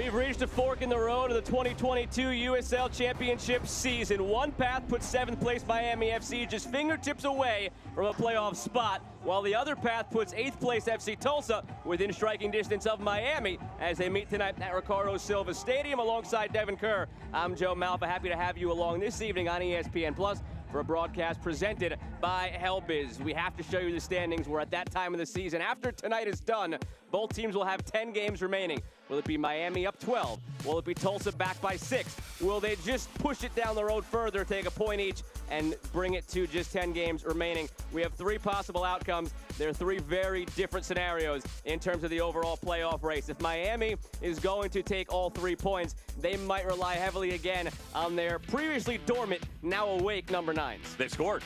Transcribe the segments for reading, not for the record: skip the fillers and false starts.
we've reached a fork in the road of the 2022 USL Championship season. One path puts 7th place Miami FC just fingertips away from a playoff spot, while the other path puts 8th place FC Tulsa within striking distance of Miami as they meet tonight at Ricardo Silva Stadium alongside Devin Kerr. I'm Joe Malfa, happy to have you along this evening on ESPN Plus for a broadcast presented by Helbiz. We have to show you the standings. We're at that time of the season. After tonight is done, both teams will have 10 games remaining. Will it be Miami up 12? Will it be Tulsa back by 6? Will they just push it down the road further, take a point each, and bring it to just 10 games remaining? We have 3 possible outcomes. There are 3 very different scenarios in terms of the overall playoff race. If Miami is going to take all 3 points, they might rely heavily again on their previously dormant, now awake number 9s. They scored.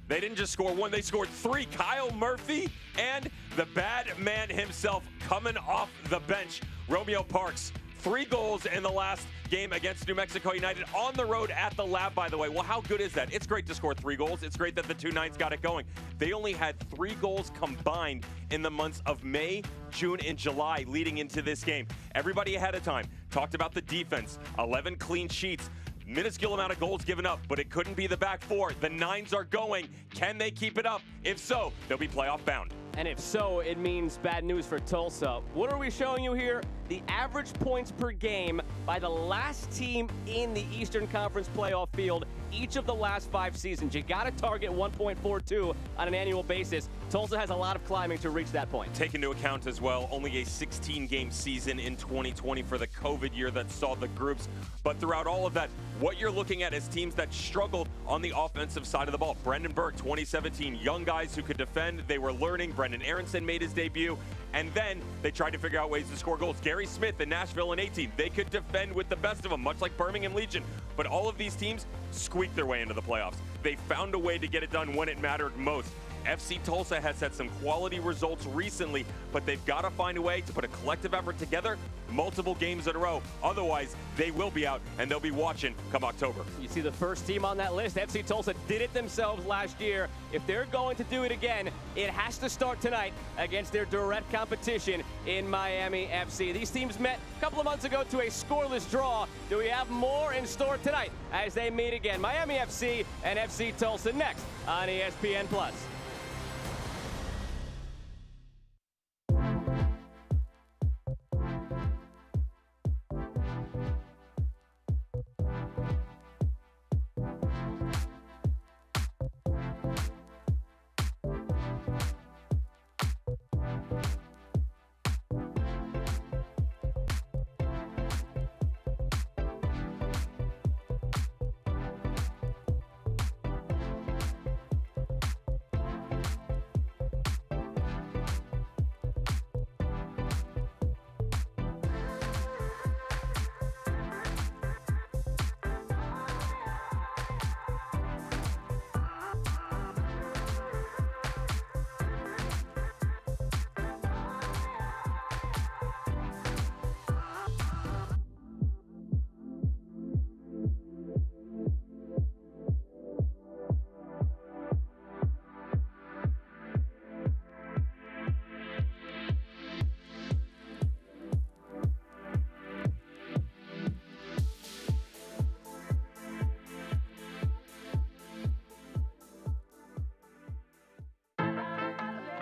They didn't just score 1, they scored 3. Kyle Murphy and the bad man himself coming off the bench, Romeo Parks. 3 goals in the last game against New Mexico United on the road at the Lab, by the way. Well, how good is that? It's great to score 3 goals. It's great that the 2 9s got it going. They only had 3 goals combined in the months of May, June, and July leading into this game. Everybody ahead of time talked about the defense, 11 clean sheets. Minuscule amount of goals given up, but it couldn't be the back 4. The 9s are going. Can they keep it up? If so, they'll be playoff bound. And if so, it means bad news for Tulsa. What are we showing you here? The average points per game by the last team in the Eastern Conference playoff field each of the last 5 seasons. You got to target 1.42 on an annual basis. Tulsa has a lot of climbing to reach that point. Take into account as well, only a 16-game season in 2020 for the COVID year that saw the groups. But throughout all of that, what you're looking at is teams that struggled on the offensive side of the ball. Brendan Burke, 2017, young guys who could defend. They were learning. Brendan Aronson made his debut. And then they tried to figure out ways to score goals. Gary Smith in Nashville in 18. They could defend with the best of them, much like Birmingham Legion. But all of these teams squeaked their way into the playoffs. They found a way to get it done when it mattered most. FC Tulsa has had some quality results recently, but they've got to find a way to put a collective effort together multiple games in a row. Otherwise, they will be out, and they'll be watching come October. You see the first team on that list, FC Tulsa did it themselves last year. If they're going to do it again, it has to start tonight against their direct competition in Miami FC. These teams met a couple of months ago to a scoreless draw. Do we have more in store tonight as they meet again? Miami FC and FC Tulsa next on ESPN+.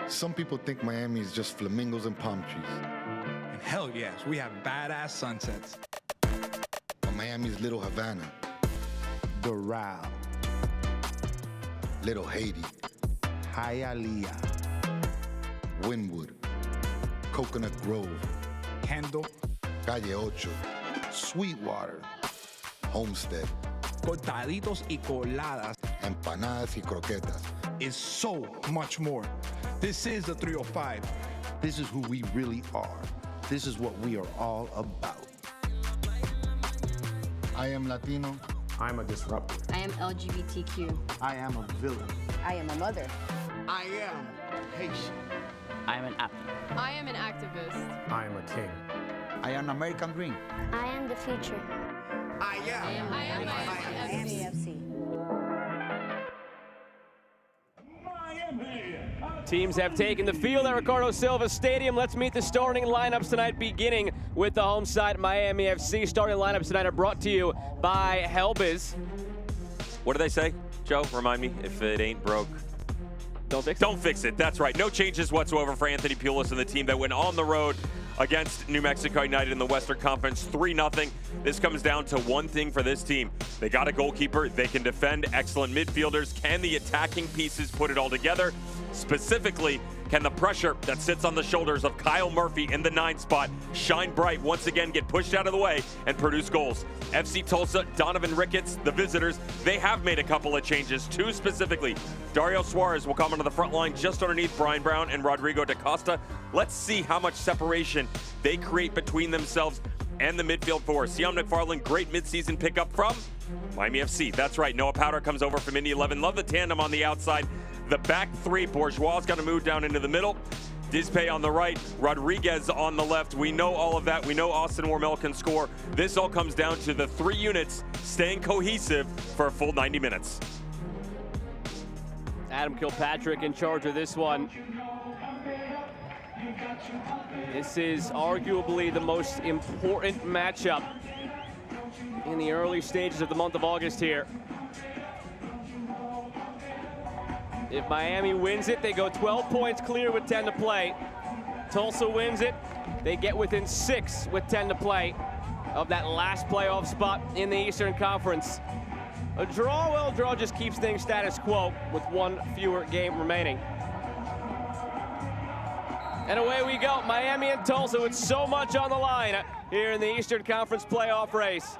Some people think Miami is just flamingos and palm trees. And hell yes, we have badass sunsets. But Miami's Little Havana, Doral, Little Haiti, Hialeah, Wynwood, Coconut Grove, Kendall, Calle Ocho, Sweetwater, Homestead, cortaditos y coladas empanadas y croquetas. is so much more. This is the 305. This is who we really are. This is what we are all about. I am Latino. I'm a disruptor. I am LGBTQ. I am a villain. I am a mother. I am Haitian. I am an athlete. I am an activist. I am a king. I am American Dream. I am the future. I am AFC. Miami, a Teams have taken the field at Ricardo Silva Stadium. Let's meet the starting lineups tonight, beginning with the home side, Miami FC. Starting lineups tonight are brought to you by Helbiz. What do they say, Joe? Remind me, if it ain't broke, don't fix it. Don't fix it. That's right. No changes whatsoever for Anthony Pulis and the team that went on the road against New Mexico United in the Western Conference 3-0. This comes down to one thing for this team. They got a goalkeeper. They can defend. Excellent midfielders. Can the attacking pieces put it all together? Specifically, can the pressure that sits on the shoulders of Kyle Murphy in the 9 spot shine bright once again, get pushed out of the way, and produce goals? FC Tulsa, Donovan Ricketts, the visitors, they have made a couple of changes. 2 specifically. Dario Suarez will come onto the front line just underneath Brian Brown and Rodrigo da Costa. Let's see how much separation they create between themselves and the midfield four. Sion McFarland, great midseason pickup from Miami FC. That's right, Noah Powder comes over from Indy 11. Love the tandem on the outside. The back 3, Bourgeois got to move down into the middle. Dispay on the right, Rodriguez on the left. We know all of that. We know Austin Wormel can score. This all comes down to the 3 units staying cohesive for a full 90 minutes. Adam Kilpatrick in charge of this one. This is arguably the most important matchup in the early stages of the month of August here. If Miami wins it, they go 12 points clear with 10 to play. Tulsa wins it, they get within 6 with 10 to play of that last playoff spot in the Eastern Conference. A draw, well, draw just keeps things status quo with 1 fewer game remaining. And away we go, Miami and Tulsa with so much on the line here in the Eastern Conference playoff race.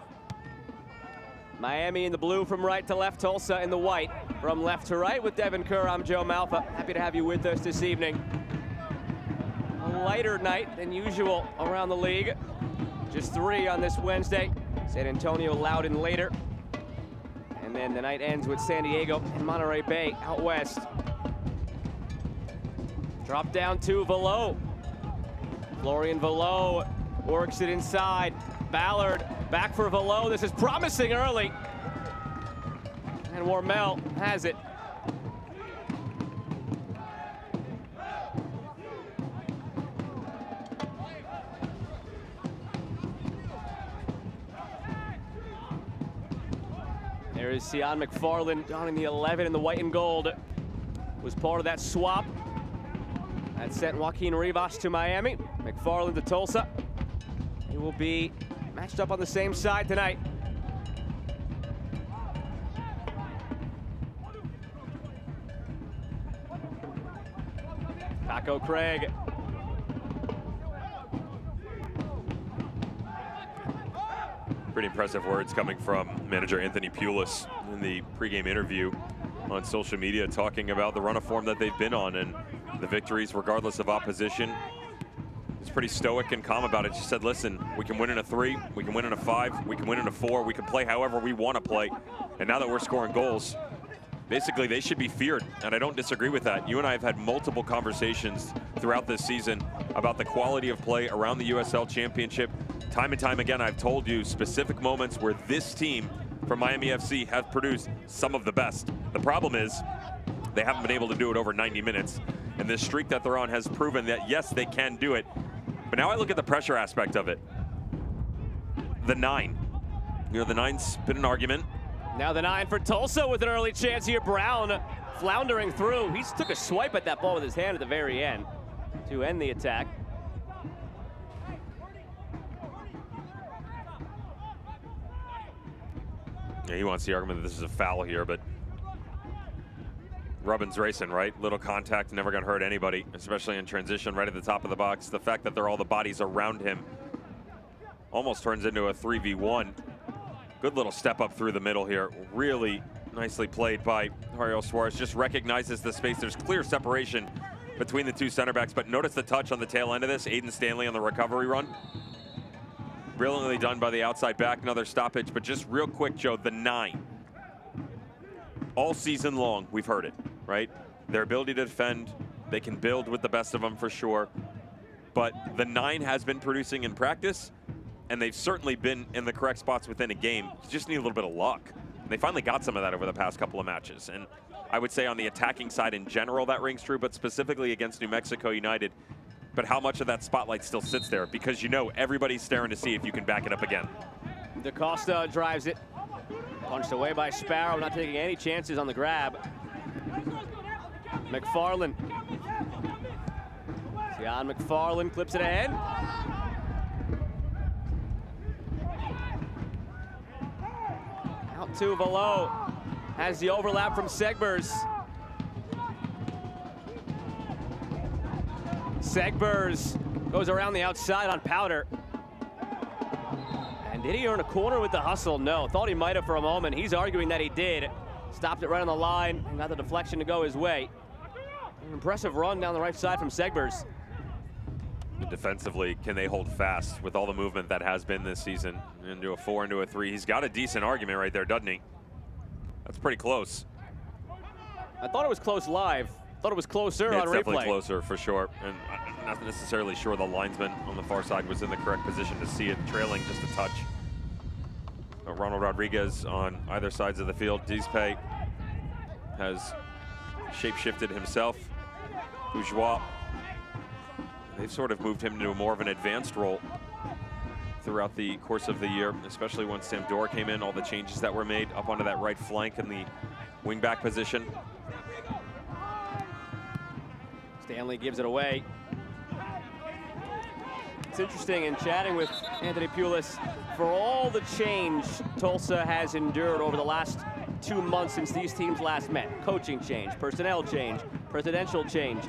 Miami in the blue from right to left, Tulsa in the white from left to right. With Devin Kerr, I'm Joe Malfa. Happy to have you with us this evening. A lighter night than usual around the league. Just 3 on this Wednesday. San Antonio, Loudoun later. And then the night ends with San Diego and Monterey Bay out west. Drop down to Velo. Florian Velo works it inside. Ballard back for Velo. This is promising early. And Wormel has it. There is Sion McFarland donning the 11 in the white and gold. Was part of that swap that sent Joaquin Rivas to Miami. McFarland to Tulsa. He will be matched up on the same side tonight. Paco Craig. Pretty impressive words coming from manager Anthony Pulis in the pregame interview on social media, talking about the run of form that they've been on and the victories regardless of opposition. He's pretty stoic and calm about it. Just said, listen, we can win in a 3, we can win in a 5, we can win in a 4, we can play however we want to play. And now that we're scoring goals, basically they should be feared, and I don't disagree with that. You and I have had multiple conversations throughout this season about the quality of play around the USL Championship. Time and time again, I've told you specific moments where this team from Miami FC have produced some of the best. The problem is they haven't been able to do it over 90 minutes, and this streak that they're on has proven that, yes, they can do it. But now I look at the pressure aspect of it. The 9. You know, the 9's been an argument. Now the 9 for Tulsa with an early chance here. Brown floundering through. He took a swipe at that ball with his hand at the very end to end the attack. Yeah, he wants the argument that this is a foul here, but Rubbin's racing, right? Little contact, never gonna hurt anybody, especially in transition right at the top of the box. The fact that they're all the bodies around him almost turns into a 3v1. Good little step up through the middle here. Really nicely played by Dario Suarez. Just recognizes the space. There's clear separation between the 2 center backs, but notice the touch on the tail end of this. Aiden Stanley on the recovery run. Brilliantly done by the outside back. Another stoppage, but just real quick, Joe, the 9. All season long, we've heard it, right? Their ability to defend, they can build with the best of them for sure. But the 9 has been producing in practice, and they've certainly been in the correct spots within a game. You just need a little bit of luck. They finally got some of that over the past couple of matches. And I would say on the attacking side in general that rings true, but specifically against New Mexico United. But how much of that spotlight still sits there? Because you know everybody's staring to see if you can back it up again. DaCosta drives it. Punched away by Sparrow, not taking any chances on the grab. McFarland. Sion McFarland clips it ahead. Out to Valo. Has the overlap from Segbers. Segbers goes around the outside on Powder. And did he earn a corner with the hustle? No, thought he might have for a moment. He's arguing that he did. Stopped it right on the line and got the deflection to go his way. An impressive run down the right side from Segbers. Defensively, can they hold fast with all the movement that has been this season? Into a 4, into a 3. He's got a decent argument right there, doesn't he? That's pretty close. I thought it was close live. Thought it was closer on replay. It's definitely closer for sure. And I'm not necessarily sure the linesman on the far side was in the correct position to see it, trailing just a touch. Ronald Rodriguez on either sides of the field. Dispe has shape-shifted himself. Bourgeois, they've sort of moved him into more of an advanced role throughout the course of the year, especially when Sam Dorr came in, all the changes that were made up onto that right flank in the wing-back position. Stanley gives it away. It's interesting in chatting with Anthony Pulis, for all the change Tulsa has endured over the last 2 months since these teams last met. Coaching change, personnel change, presidential change.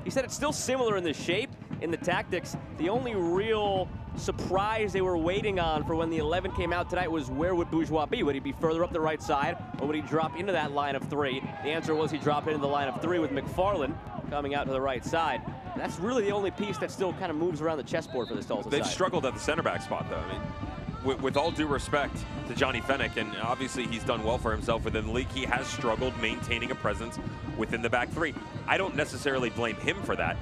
He said it's still similar in the shape, in the tactics. The only real surprise they were waiting on for when the 11 came out tonight was where would Bourgeois be? Would he be further up the right side, or would he drop into that line of 3? The answer was he dropped into the line of 3 with McFarland coming out to the right side. That's really the only piece that still kind of moves around the chessboard for this Tulsa side. They've struggled at the center back spot, though. I mean, with all due respect to Johnny Fennick, and obviously he's done well for himself within the league, he has struggled maintaining a presence within the back 3. I don't necessarily blame him for that.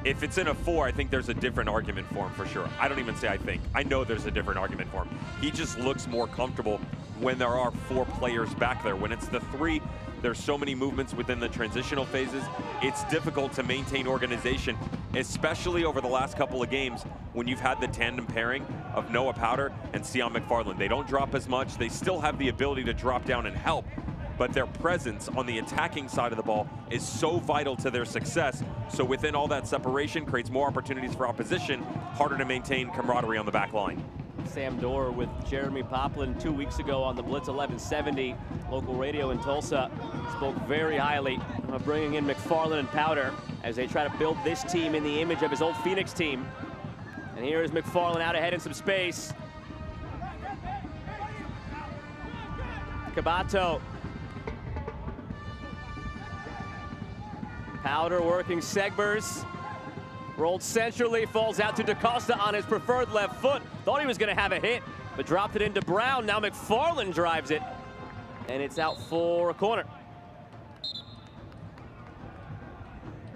If it's in a 4, I think there's a different argument for him for sure. I don't even say I think. I know there's a different argument for him. He just looks more comfortable when there are 4 players back there. When it's the 3, there's so many movements within the transitional phases. It's difficult to maintain organization, especially over the last couple of games when you've had the tandem pairing of Noah Powder and Sion McFarland. They don't drop as much. They still have the ability to drop down and help, but their presence on the attacking side of the ball is so vital to their success. So within all that separation creates more opportunities for opposition, harder to maintain camaraderie on the back line. Sam Dorr with Jeremy Poplin 2 weeks ago on the Blitz 1170 local radio in Tulsa spoke very highly of bringing in McFarland and Powder as they try to build this team in the image of his old Phoenix team. And here is McFarland out ahead in some space. Cabato. Powder working Segbers. Rolled centrally, falls out to DaCosta on his preferred left foot. Thought he was going to have a hit, but dropped it into Brown. Now McFarland drives it, and it's out for a corner.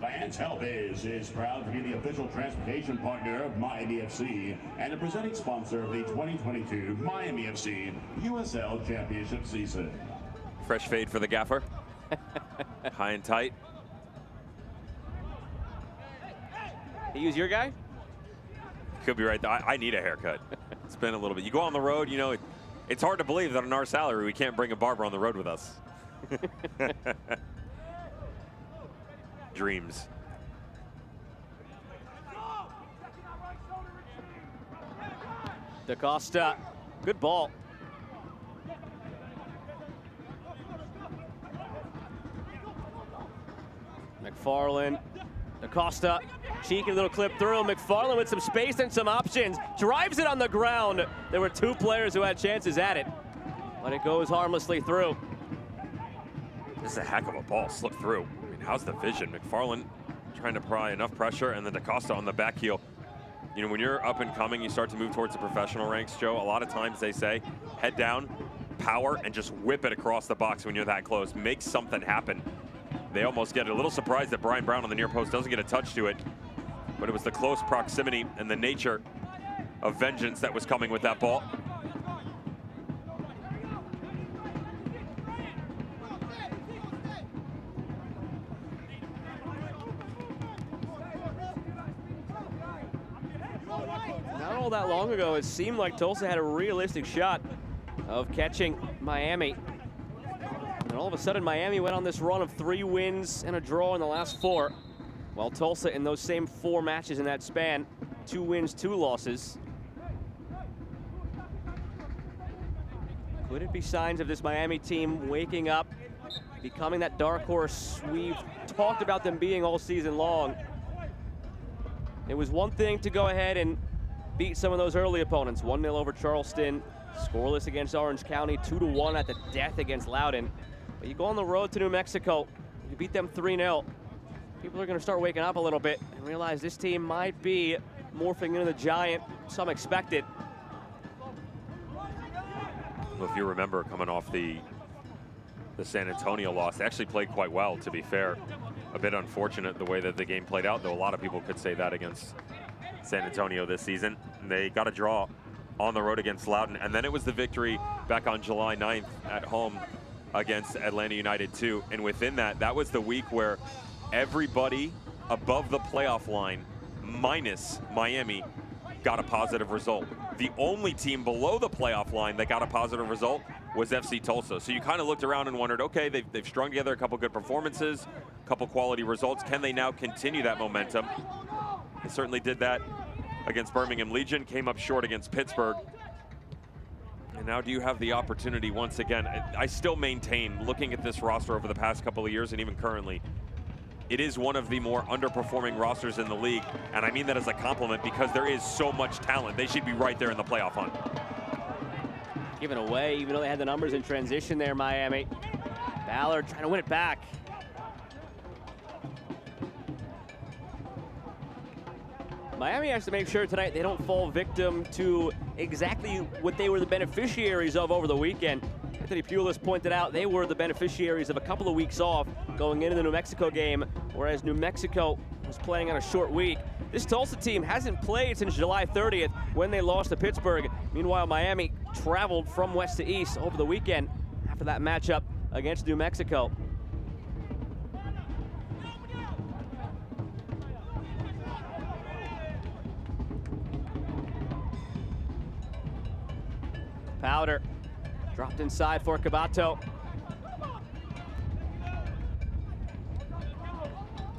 Vans Health is proud to be the official transportation partner of Miami FC and the presenting sponsor of the 2022 Miami FC USL Championship season. Fresh fade for the gaffer. High and tight. He use your guy? Could be right there. I need a haircut. It's been a little bit. You go on the road, you know, it's hard to believe that on our salary we can't bring a barber on the road with us. Dreams. DaCosta, good ball. McFarland, DaCosta, cheeky little clip through. McFarland with some space and some options. Drives it on the ground. There were 2 players who had chances at it, but it goes harmlessly through. This is a heck of a ball, slipped through. I mean, how's the vision? McFarland trying to apply enough pressure, and then DaCosta on the back heel. You know, when you're up and coming, you start to move towards the professional ranks, Joe. A lot of times they say, head down, power, and just whip it across the box when you're that close. Make something happen. They almost get a little surprised that Brian Brown on the near post doesn't get a touch to it, but it was the close proximity and the nature of vengeance that was coming with that ball. all that long ago, it seemed like Tulsa had a realistic shot of catching Miami. And all of a sudden, Miami went on this run of 3 wins and a draw in the last 4, while Tulsa, in those same 4 matches in that span, 2 wins, 2 losses. Could it be signs of this Miami team waking up, becoming that dark horse we've talked about them being all season long? It was one thing to go ahead and beat some of those early opponents. 1-0 over Charleston, scoreless against Orange County, 2-1 at the death against Loudoun. But you go on the road to New Mexico, you beat them 3-0. People are going to start waking up a little bit and realize this team might be morphing into the giant some expected. Well, if you remember, coming off the San Antonio loss, they actually played quite well, to be fair. A bit unfortunate the way that the game played out, though a lot of people could say that against San Antonio this season. They got a draw on the road against Loudoun, and then it was the victory back on July 9th at home against Atlanta United 2. And within that, that was the week where everybody above the playoff line, minus Miami, got a positive result. The only team below the playoff line that got a positive result was FC Tulsa. So you kind of looked around and wondered, okay, they've strung together a couple good performances, a couple quality results. Can they now continue that momentum? They certainly did that against Birmingham Legion, came up short against Pittsburgh. And now do you have the opportunity once again? I still maintain, looking at this roster over the past couple of years and even currently, it is one of the more underperforming rosters in the league. And I mean that as a compliment because there is so much talent. They should be right there in the playoff hunt. Given away, even though they had the numbers in transition there, Miami. Ballard trying to win it back. Miami has to make sure tonight they don't fall victim to exactly what they were the beneficiaries of over the weekend. Anthony Pulis pointed out they were the beneficiaries of a couple of weeks off going into the New Mexico game, whereas New Mexico was playing on a short week. This Tulsa team hasn't played since July 30th when they lost to Pittsburgh. Meanwhile, Miami traveled from west to east over the weekend after that matchup against New Mexico. Powder dropped inside for Cabato.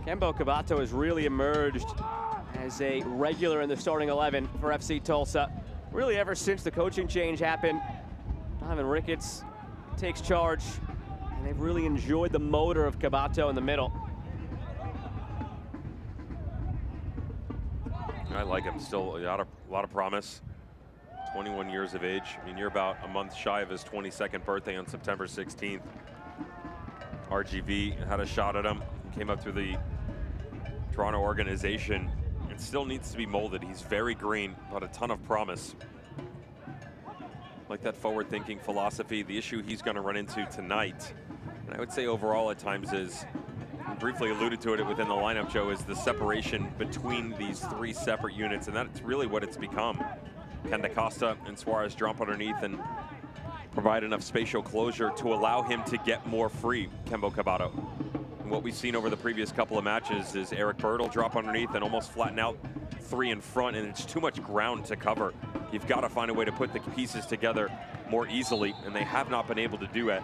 Kembo Cabato has really emerged as a regular in the starting 11 for FC Tulsa. Really ever since the coaching change happened, Donovan Ricketts takes charge, and they've really enjoyed the motor of Cabato in the middle. I like him, still a lot of promise. 21 years of age. I mean, you're about a month shy of his 22nd birthday on September 16th. RGV had a shot at him, came up through the Toronto organization, and still needs to be molded. He's very green, but a ton of promise. Like that forward-thinking philosophy. The issue he's going to run into tonight, and I would say overall at times is, briefly alluded to it within the lineup, Joe, is the separation between these 3 separate units, and that's really what it's become. Can DaCosta and Suarez drop underneath and provide enough spatial closure to allow him to get more free, Kembo Cabato. And what we've seen over the previous couple of matches is Eric Bird drop underneath and almost flatten out 3 in front, and it's too much ground to cover. You've got to find a way to put the pieces together more easily, and they have not been able to do it.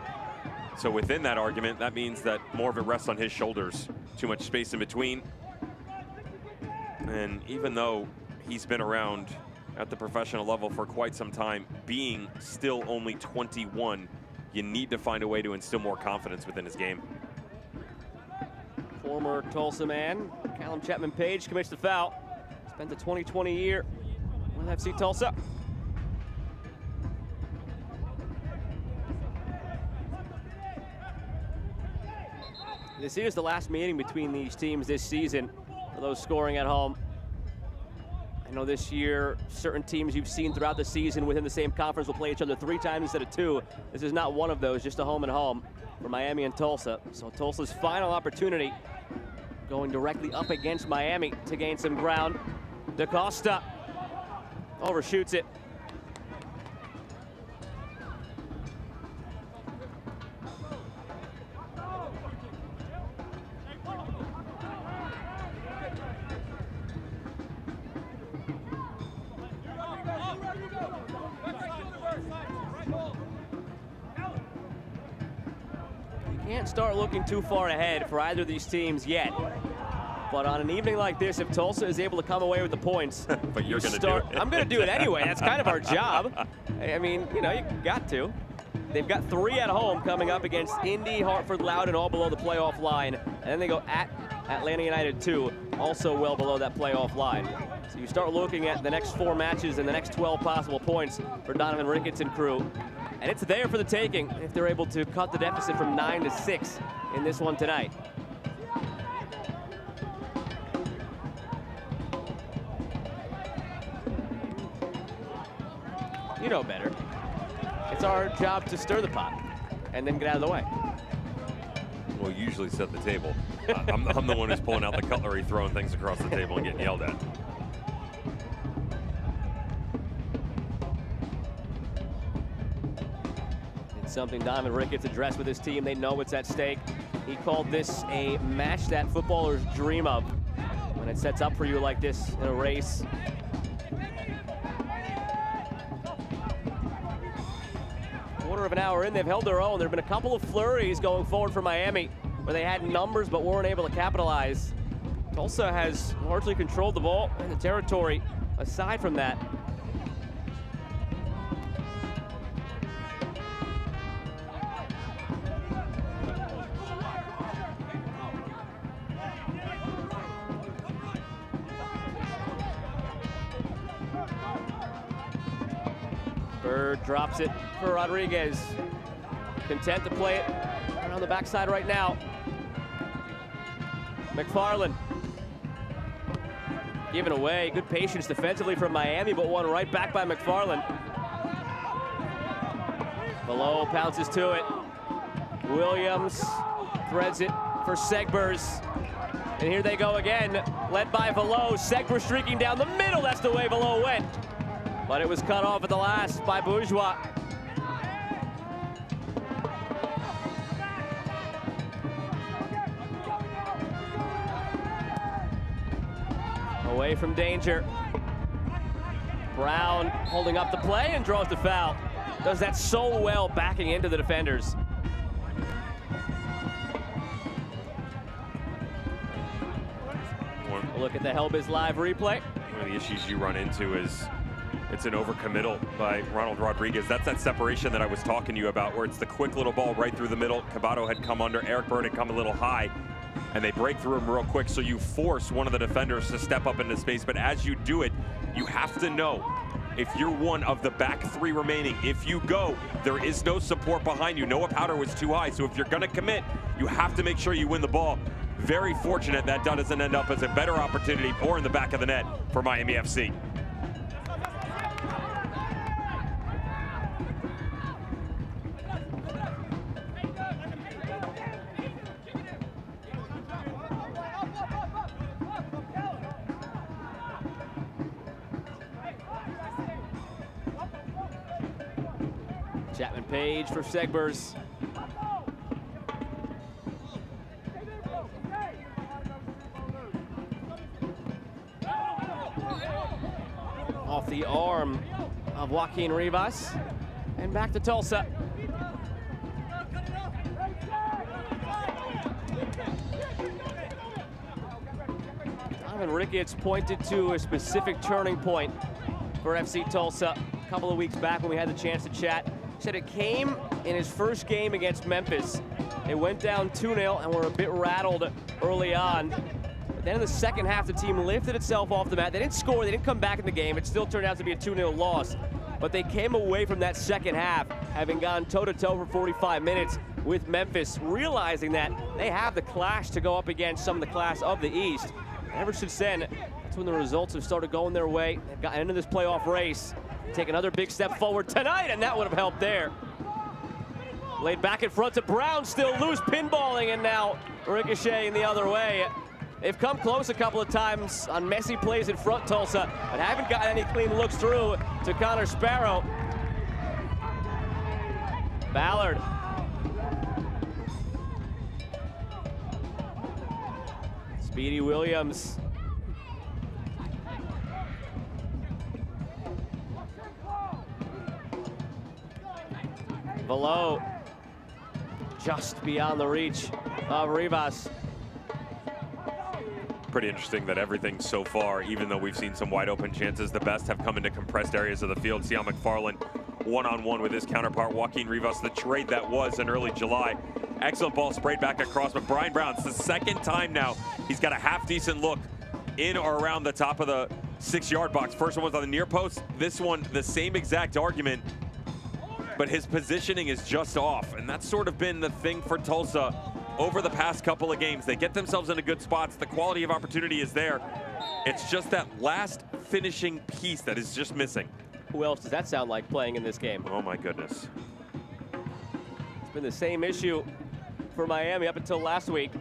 So within that argument, that means that more of it rests on his shoulders. Too much space in between. And even though he's been around at the professional level for quite some time, being still only 21, you need to find a way to instill more confidence within his game. Former Tulsa man, Callum Chapman-Page commits the foul. Spent the 2020 year with FC Tulsa. This is the last meeting between these teams this season for those scoring at home. I know this year, certain teams you've seen throughout the season within the same conference will play each other 3 times instead of 2. This is not one of those, just a home and home for Miami and Tulsa. So Tulsa's final opportunity going directly up against Miami to gain some ground. DaCosta overshoots it. Can't start looking too far ahead for either of these teams yet. But on an evening like this, if Tulsa is able to come away with the points, but you're going to do it. I'm going to do it anyway. That's kind of our job. I mean, you know, you got to. They've got 3 at home coming up against Indy, Hartford, Loudoun, all below the playoff line. And then they go at Atlanta United 2, also well below that playoff line. So you start looking at the next 4 matches and the next 12 possible points for Donovan Ricketts and crew. And it's there for the taking if they're able to cut the deficit from 9 to 6 in this one tonight. You know better. It's our job to stir the pot and then get out of the way. We'll usually set the table. I'm the one who's pulling out the cutlery, throwing things across the table and getting yelled at. It's something Donovan Ricketts addressed with his team. They know what's at stake. He called this a match that footballers dream of when it sets up for you like this in a race. Quarter of an hour in, they've held their own. There have been a couple of flurries going forward for Miami where they had numbers but weren't able to capitalize. Tulsa has largely controlled the ball in the territory aside from that. Bird drops it for Rodriguez. Content to play it around the backside right now. McFarland. Given away. Good patience defensively from Miami, but one right back by McFarland. Below pounces to it. Williams threads it for Segbers. And here they go again, led by Velo. Segbers streaking down the middle. That's the way Velo went. But it was cut off at the last by Bourgeois. Away from danger. Brown holding up the play and draws the foul. Does that so well backing into the defenders. A look at the Hellbiz live replay. One of the issues you run into is it's an overcommittal by Ronald Rodriguez. That's that separation that I was talking to you about, where it's the quick little ball right through the middle. Cabato had come under, Eric Byrne had come a little high, and they break through him real quick, so you force one of the defenders to step up into space. But as you do it, you have to know, if you're one of the back 3 remaining, if you go, there is no support behind you. Noah Powder was too high, so if you're gonna commit, you have to make sure you win the ball. Very fortunate that doesn't end up as a better opportunity or in the back of the net for Miami FC. Chapman Page for Segbers. Off the arm of Joaquin Rivas. And back to Tulsa. Donovan Ricketts pointed to a specific turning point for FC Tulsa a couple of weeks back when we had the chance to chat. Said it came in his first game against Memphis. It went down 2-0 and were a bit rattled early on. But then in the second half, the team lifted itself off the mat. They didn't score, they didn't come back in the game. It still turned out to be a 2-0 loss. But they came away from that second half, having gone toe-to-toe for 45 minutes with Memphis, realizing that they have the clash to go up against some of the class of the East. And ever since then, that's when the results have started going their way. They've gotten into this playoff race. Take another big step forward tonight, and that would have helped there. Laid back in front to Brown, still loose, pinballing, and now ricocheting the other way. They've come close a couple of times on messy plays in front, Tulsa, but haven't gotten any clean looks through to Connor Sparrow. Ballard. Speedy Williams. Below. just beyond the reach of Rivas. Pretty interesting that everything so far, even though we've seen some wide open chances, the best have come into compressed areas of the field. See how McFarland one-on-one with his counterpart, Joaquin Rivas, the trade that was in early July. Excellent ball sprayed back across, but Brian Brown, it's the second time now he's got a half-decent look in or around the top of the 6-yard box. First one was on the near post. This one, the same exact argument, but his positioning is just off, and that's sort of been the thing for Tulsa over the past couple of games. They get themselves into good spots. The quality of opportunity is there. It's just that last finishing piece that is just missing. Who else does that sound like playing in this game? Oh my goodness. It's been the same issue for Miami up until last week.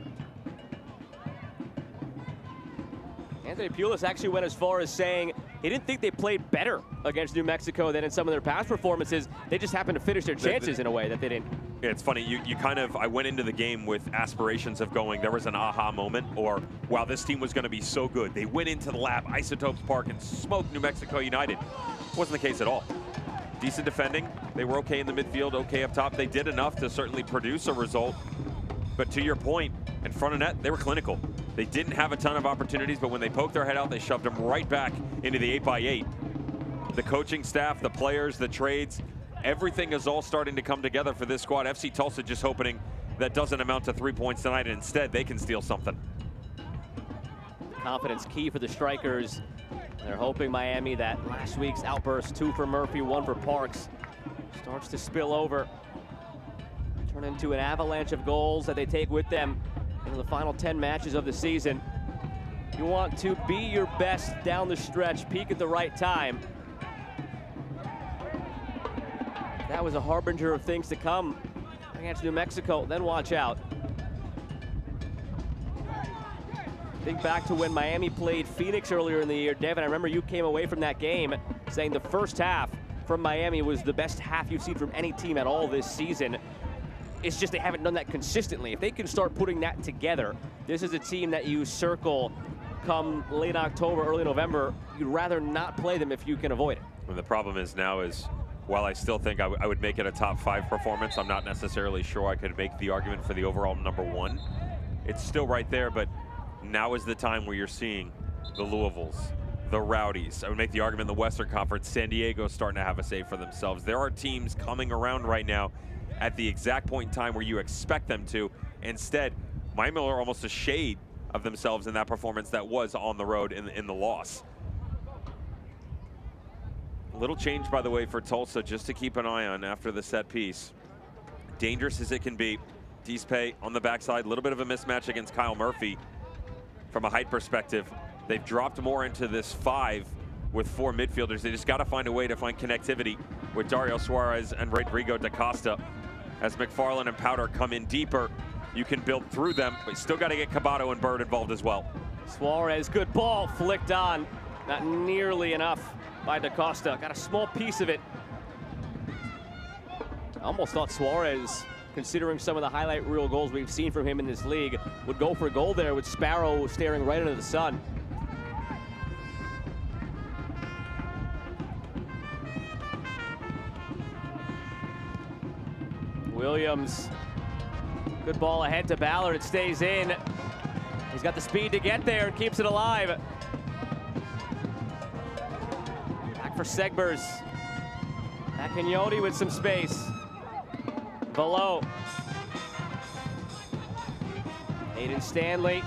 Anthony Pulis actually went as far as saying he didn't think they played better against New Mexico than in some of their past performances. They just happened to finish their chances in a way that they didn't. Yeah, it's funny, you kind of, I went into the game with aspirations of going, there was an aha moment, or wow, this team was going to be so good. They went into the lab, Isotopes Park, and smoked New Mexico United. Wasn't the case at all. Decent defending. They were okay in the midfield, okay up top. They did enough to certainly produce a result. But to your point, in front of net, they were clinical. They didn't have a ton of opportunities, but when they poked their head out, they shoved them right back into the 8x8. The coaching staff, the players, the trades, everything is all starting to come together for this squad. FC Tulsa just hoping that doesn't amount to 3 points tonight, and instead they can steal something. Confidence key for the strikers. They're hoping Miami, that last week's outburst, 2 for Murphy, 1 for Parks, starts to spill over. Turn into an avalanche of goals that they take with them into the final 10 matches of the season. You want to be your best down the stretch, peak at the right time. That was a harbinger of things to come against New Mexico. Then watch out. Think back to when Miami played Phoenix earlier in the year. Devin, I remember you came away from that game saying the first half from Miami was the best half you've seen from any team at all this season. It's just they haven't done that consistently. If they can start putting that together, this is a team that you circle come late October, early November. You'd rather not play them if you can avoid it. And the problem is now is, while I still think I would make it a top 5 performance, I'm not necessarily sure I could make the argument for the overall #1. It's still right there, but now is the time where you're seeing the Louisvilles, the Rowdies. I would make the argument in the Western Conference, San Diego's starting to have a say for themselves. There are teams coming around right now at the exact point in time where you expect them to. Instead, Miami are almost a shade of themselves in that performance that was on the road in the loss. A little change, by the way, for Tulsa, just to keep an eye on after the set piece. Dangerous as it can be. Dispe on the backside, a little bit of a mismatch against Kyle Murphy. From a height perspective, they've dropped more into this 5 with 4 midfielders. They just got to find a way to find connectivity with Dario Suarez and Rodrigo da Costa. As McFarland and Powder come in deeper, you can build through them, but you still got to get Cabato and Bird involved as well. Suarez, good ball, flicked on. Not nearly enough by da Costa. Got a small piece of it. I almost thought Suarez, considering some of the highlight reel goals we've seen from him in this league, would go for a goal there with Sparrow staring right into the sun. Williams, good ball ahead to Ballard, it stays in. He's got the speed to get there and keeps it alive. Back for Segbers. Akinyoti with some space. Below. Aiden Stanley.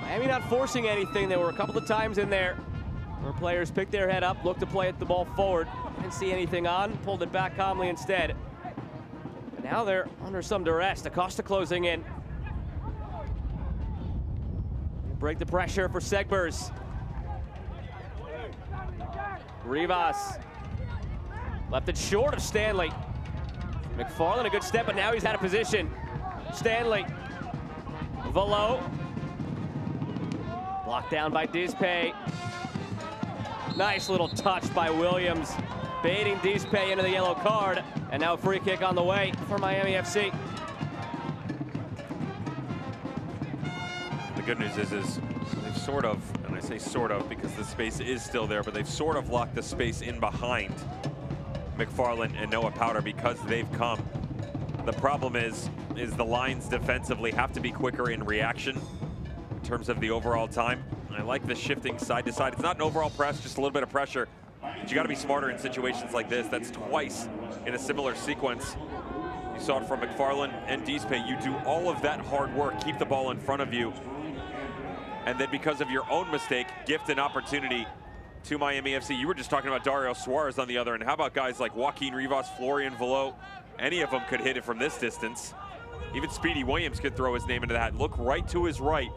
Miami not forcing anything. There were a couple of times in there where players picked their head up, looked to play the ball forward. Didn't see anything on, pulled it back calmly instead. But now they're under some duress. Acosta closing in. Break the pressure for Segbers. Rivas. Left it short of Stanley. McFarland, a good step, but now he's out of position. Stanley. Velo. Blocked down by Dispe. Nice little touch by Williams. Baiting Dispe into the yellow card. And now a free kick on the way for Miami FC. The good news is they've sort of, and I say sort of because the space is still there, but they've sort of locked the space in behind McFarland and Noah Powder because they've come. The problem is the lines defensively have to be quicker in reaction in terms of the overall time. I like the shifting side to side. It's not an overall press, just a little bit of pressure. But you got to be smarter in situations like this. That's twice in a similar sequence. You saw it from McFarland and Dispe. You do all of that hard work, keep the ball in front of you, and then because of your own mistake, gift an opportunity to Miami FC. You were just talking about Dario Suarez on the other end. How about guys like Joaquin Rivas, Florian Velo? Any of them could hit it from this distance. Even Speedy Williams could throw his name into that. Look right to his right.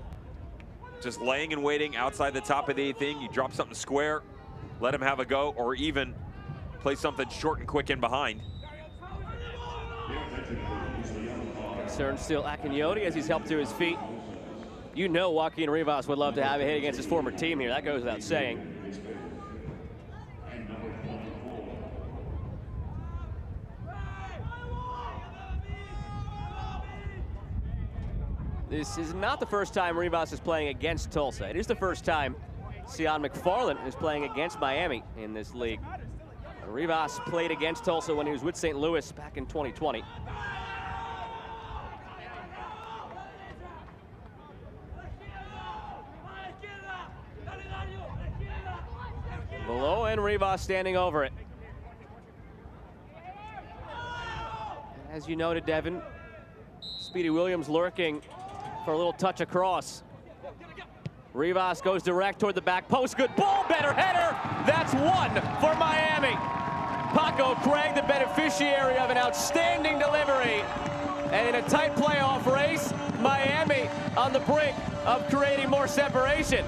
Just laying and waiting outside the top of the 8th inning. You drop something square, let him have a go, or even play something short and quick in behind. Concern still Akinyoti as he's helped to his feet. You know Joaquin Rivas would love to have a hit against his former team here. That goes without saying. This is not the first time Rivas is playing against Tulsa. It is the first time Sion McFarland is playing against Miami in this league. Rivas played against Tulsa when he was with St. Louis back in 2020. Below and Rivas standing over it. As you noted, Devin, Speedy Williams lurking for a little touch across. Rivas goes direct toward the back post. Good ball, better header. That's one for Miami. Paco Craig, the beneficiary of an outstanding delivery. And in a tight playoff race, Miami on the brink of creating more separation.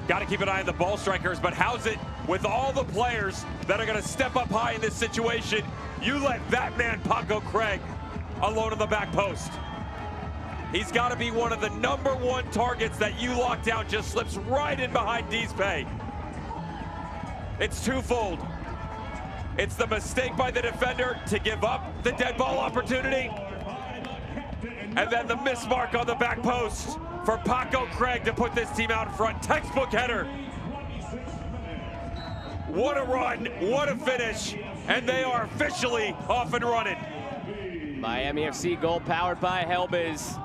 Got to keep an eye on the ball strikers, but how's it with all the players that are going to step up high in this situation? You let that man, Paco Craig, alone on the back post. He's got to be one of the #1 targets that you lock down. Just slips right in behind Dispe. It's twofold. It's the mistake by the defender to give up the dead ball opportunity, and then the mismark on the back post for Paco Craig to put this team out in front. Textbook header. What a run, what a finish, and they are officially off and running. Miami FC goal powered by Helbiz.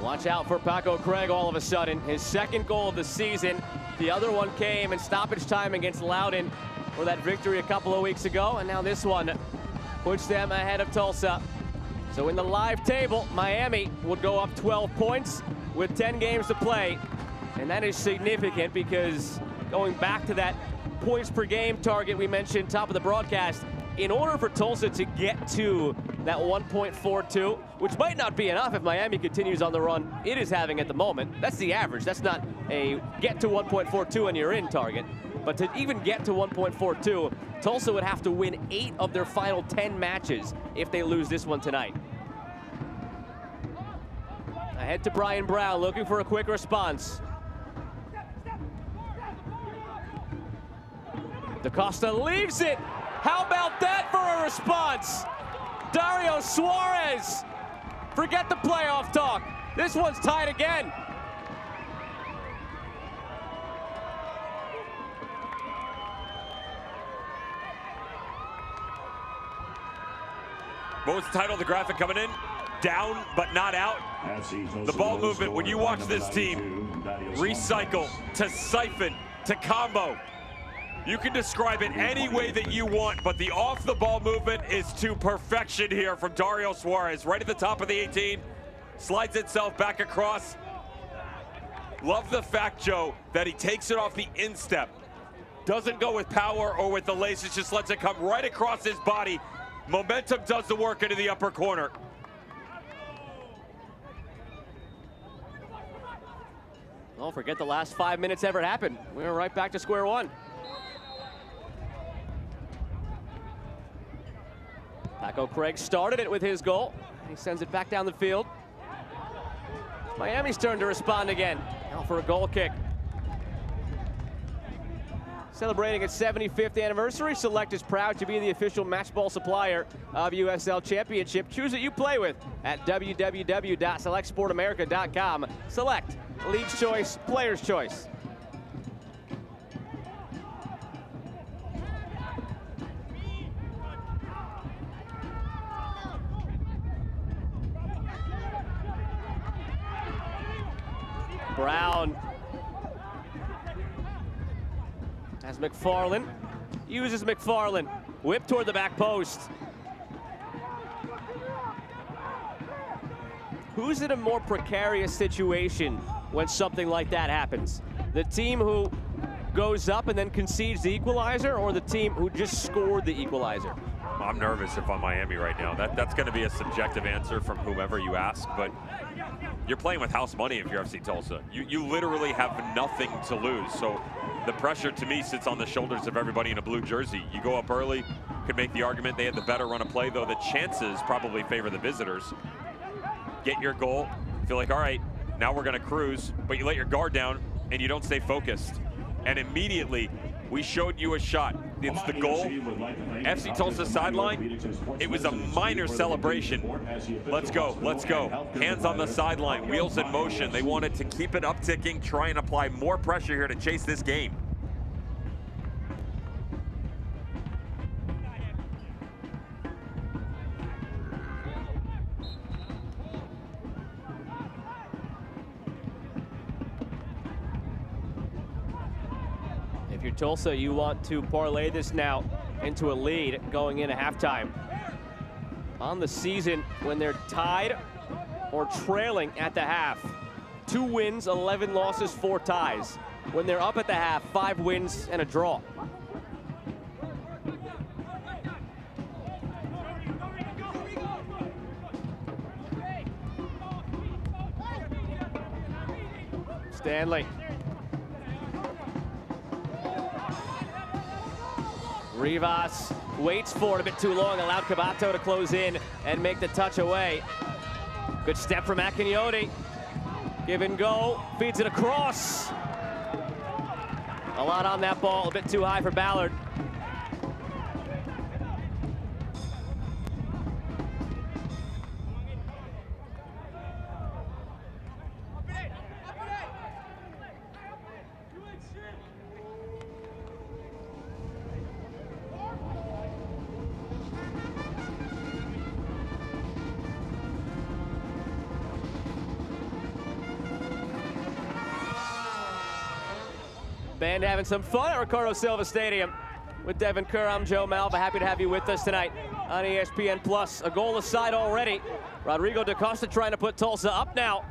Watch out for Paco Craig all of a sudden. His second goal of the season. The other one came in stoppage time against Loudoun for that victory a couple of weeks ago, and now this one puts them ahead of Tulsa. So in the live table, Miami would go up 12 points with 10 games to play. And that is significant because going back to that points per game target we mentioned top of the broadcast, in order for Tulsa to get to that 1.42, which might not be enough if Miami continues on the run it is having at the moment. That's the average. That's not a get to 1.42 and you're in target. But to even get to 1.42, Tulsa would have to win 8 of their final 10 matches if they lose this one tonight. Ahead to Brian Brown, looking for a quick response. DaCosta leaves it. How about that for a response? Dario Suarez. Forget the playoff talk. This one's tied again. What was the title of the graphic coming in? Down, but not out. The ball movement, when you watch this team, recycle to siphon to combo. You can describe it any way that you want, but the off-the-ball movement is to perfection here from Dario Suarez. Right at the top of the 18, slides itself back across. Love the fact, Joe, that he takes it off the instep. Doesn't go with power or with the laces, just lets it come right across his body. Momentum does the work into the upper corner. Well, forget the last 5 minutes ever happened. We're right back to square one. Paco Craig started it with his goal. He sends it back down the field. Miami's turn to respond again. Now for a goal kick. Celebrating its 75th anniversary, Select is proud to be the official match ball supplier of USL Championship. Choose what you play with at www.selectsportamerica.com. Select, league's choice, player's choice. Brown as McFarland uses McFarland. Whip toward the back post. Who's in a more precarious situation when something like that happens? The team who goes up and then concedes the equalizer, or the team who just scored the equalizer? I'm nervous if I'm Miami right now. That's going to be a subjective answer from whomever you ask, but you're playing with house money if you're FC Tulsa. You literally have nothing to lose. So the pressure to me sits on the shoulders of everybody in a blue jersey. You go up early, could make the argument they had the better run of play, though the chances probably favor the visitors. Get your goal, feel like, all right, now we're going to cruise, but you let your guard down and you don't stay focused. And immediately, we showed you a shot. It's the goal. FC Tulsa sideline. It was a minor celebration. Let's go, let's go. Hands on the sideline, wheels in motion. They wanted to keep it upticking, try and apply more pressure here to chase this game. If you're Tulsa, you want to parlay this now into a lead going into halftime. On the season, when they're tied or trailing at the half, 2 wins, 11 losses, 4 ties. When they're up at the half, 5 wins and a draw. Stanley. Rivas waits for it a bit too long, allowed Cabato to close in and make the touch away. Good step from Akinyoti. Give and go, feeds it across. A lot on that ball, a bit too high for Ballard. Band having some fun at Ricardo Silva Stadium. With Devin Kerr, I'm Joe Malva. Happy to have you with us tonight on ESPN Plus. A goal aside already. Rodrigo DaCosta trying to put Tulsa up now.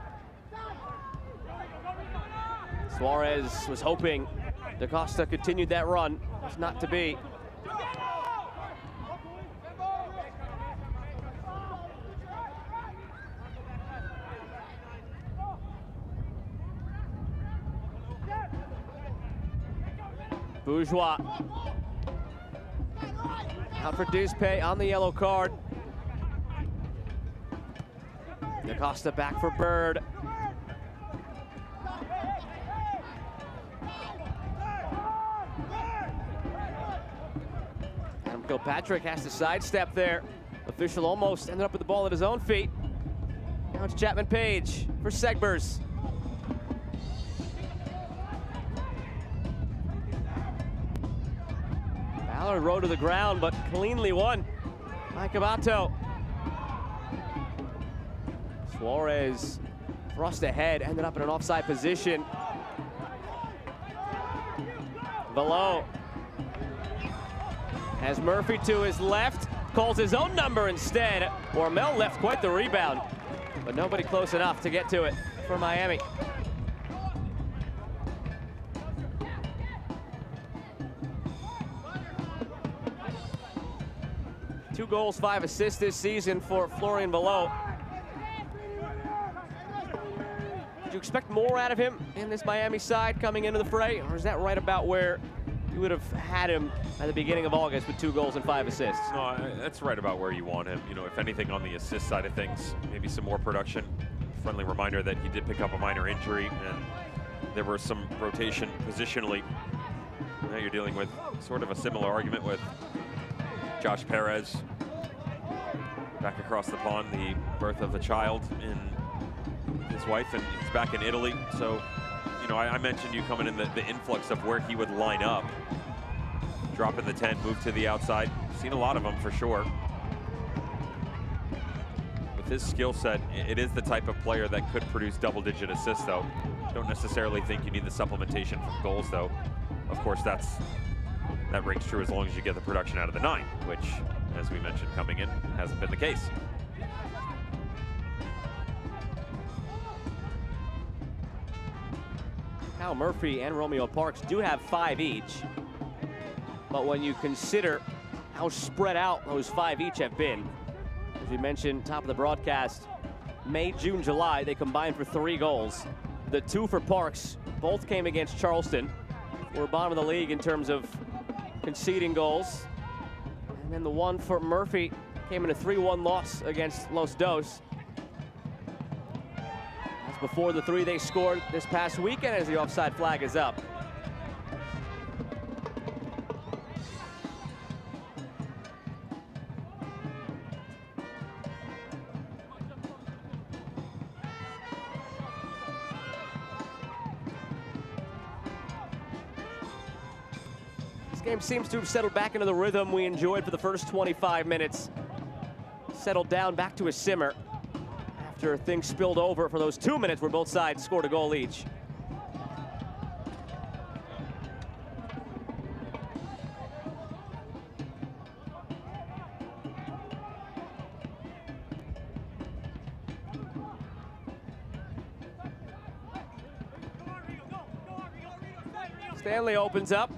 Suarez was hoping DaCosta continued that run. It's not to be. Bourgeois. Out for Deuce-Pay on the yellow card. DaCosta back for Bird. Adam Kilpatrick has to sidestep there. Official almost ended up with the ball at his own feet. Now it's Chapman Page for Segbers. Ballard rode to the ground, but cleanly won by Cabato. Suarez thrust ahead, ended up in an offside position. Below has Murphy to his left, calls his own number instead. Ormel left quite the rebound, but nobody close enough to get to it for Miami. Two goals, 5 assists this season for Florian Below. Did you expect more out of him in this Miami side coming into the fray, or is that right about where you would have had him at the beginning of August with 2 goals and 5 assists? No, that's right about where you want him. You know, if anything on the assist side of things, maybe some more production. Friendly reminder that he did pick up a minor injury, and there were some rotation positionally. Now you're dealing with sort of a similar argument with Josh Perez. Back across the pond, the birth of a child in his wife, and he's back in Italy. So, you know, I mentioned you coming in the influx of where he would line up. Drop in the 10, move to the outside. Seen a lot of them for sure. With his skill set, it is the type of player that could produce double-digit assists, though. Don't necessarily think you need the supplementation from goals, though. Of course, that rings true as long as you get the production out of the 9, which, as we mentioned coming in, hasn't been the case. Kyle Murphy and Romeo Parks do have 5 each. But when you consider how spread out those 5 each have been, as we mentioned, top of the broadcast, May, June, July, they combined for 3 goals. The 2 for Parks both came against Charleston. We're bottom of the league in terms of conceding goals. And then the 1 for Murphy came in a 3-1 loss against Los Dos. That's before the 3 they scored this past weekend as the offside flag is up. Game seems to have settled back into the rhythm we enjoyed for the first 25 minutes. Settled down back to a simmer after things spilled over for those 2 minutes where both sides scored a goal each. Stanley opens up.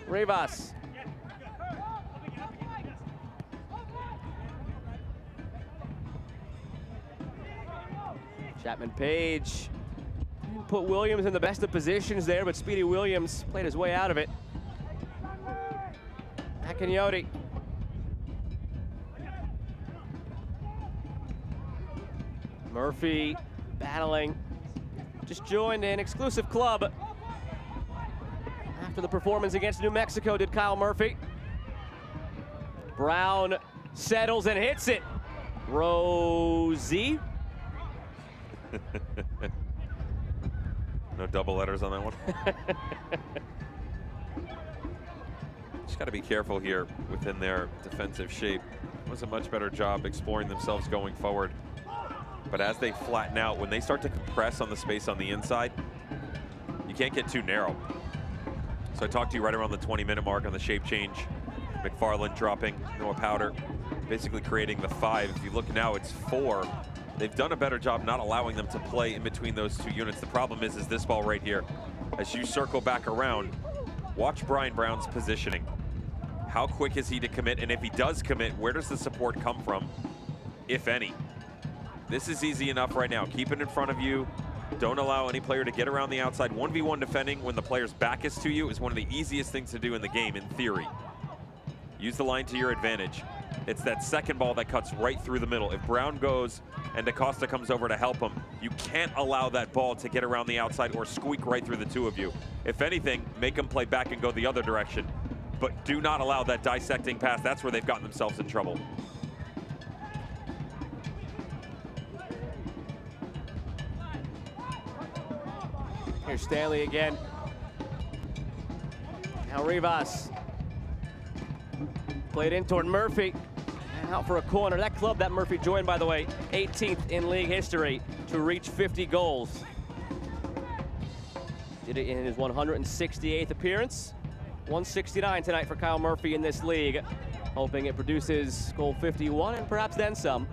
Rivas. Chapman Page put Williams in the best of positions there, but Speedy Williams played his way out of it. Akinyoti. Murphy battling. Just joined an exclusive club after the performance against New Mexico, did Kyle Murphy. Brown settles and hits it. Rosie. No double letters on that one. Just got to be careful here within their defensive shape. It was a much better job exploring themselves going forward. But as they flatten out, when they start to compress on the space on the inside, you can't get too narrow. So I talked to you right around the 20-minute mark on the shape change. McFarland dropping, Noah Powder, basically creating the 5. If you look now, it's 4. They've done a better job not allowing them to play in between those 2 units. The problem is this ball right here. As you circle back around, watch Brian Brown's positioning. How quick is he to commit? And if he does commit, where does the support come from, if any? This is easy enough right now. Keep it in front of you. Don't allow any player to get around the outside. 1v1 defending when the player's back is to you is one of the easiest things to do in the game, in theory. Use the line to your advantage. It's that second ball that cuts right through the middle. If Brown goes and DaCosta comes over to help him, you can't allow that ball to get around the outside or squeak right through the 2 of you. If anything, make them play back and go the other direction. But do not allow that dissecting pass. That's where they've gotten themselves in trouble. Here's Stanley again. Now Rivas. Played in toward Murphy. And out for a corner. That club that Murphy joined, by the way, 18th in league history to reach 50 goals. Did it in his 168th appearance. 169 tonight for Kyle Murphy in this league. Hoping it produces goal 51 and perhaps then some.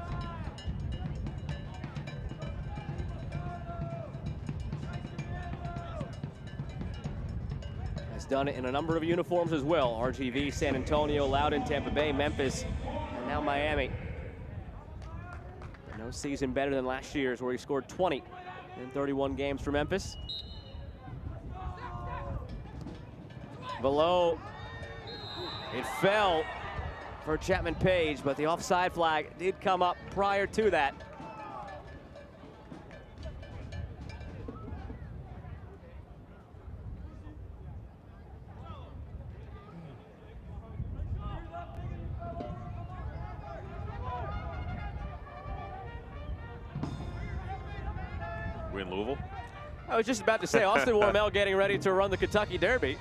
Done it in a number of uniforms as well. RGV, San Antonio, Loudoun, Tampa Bay, Memphis, and now Miami. No season better than last year's, where he scored 20 in 31 games for Memphis. Below, it fell for Chapman Page, but the offside flag did come up prior to that. We in Louisville? I was just about to say, Austin Warmel getting ready to run the Kentucky Derby.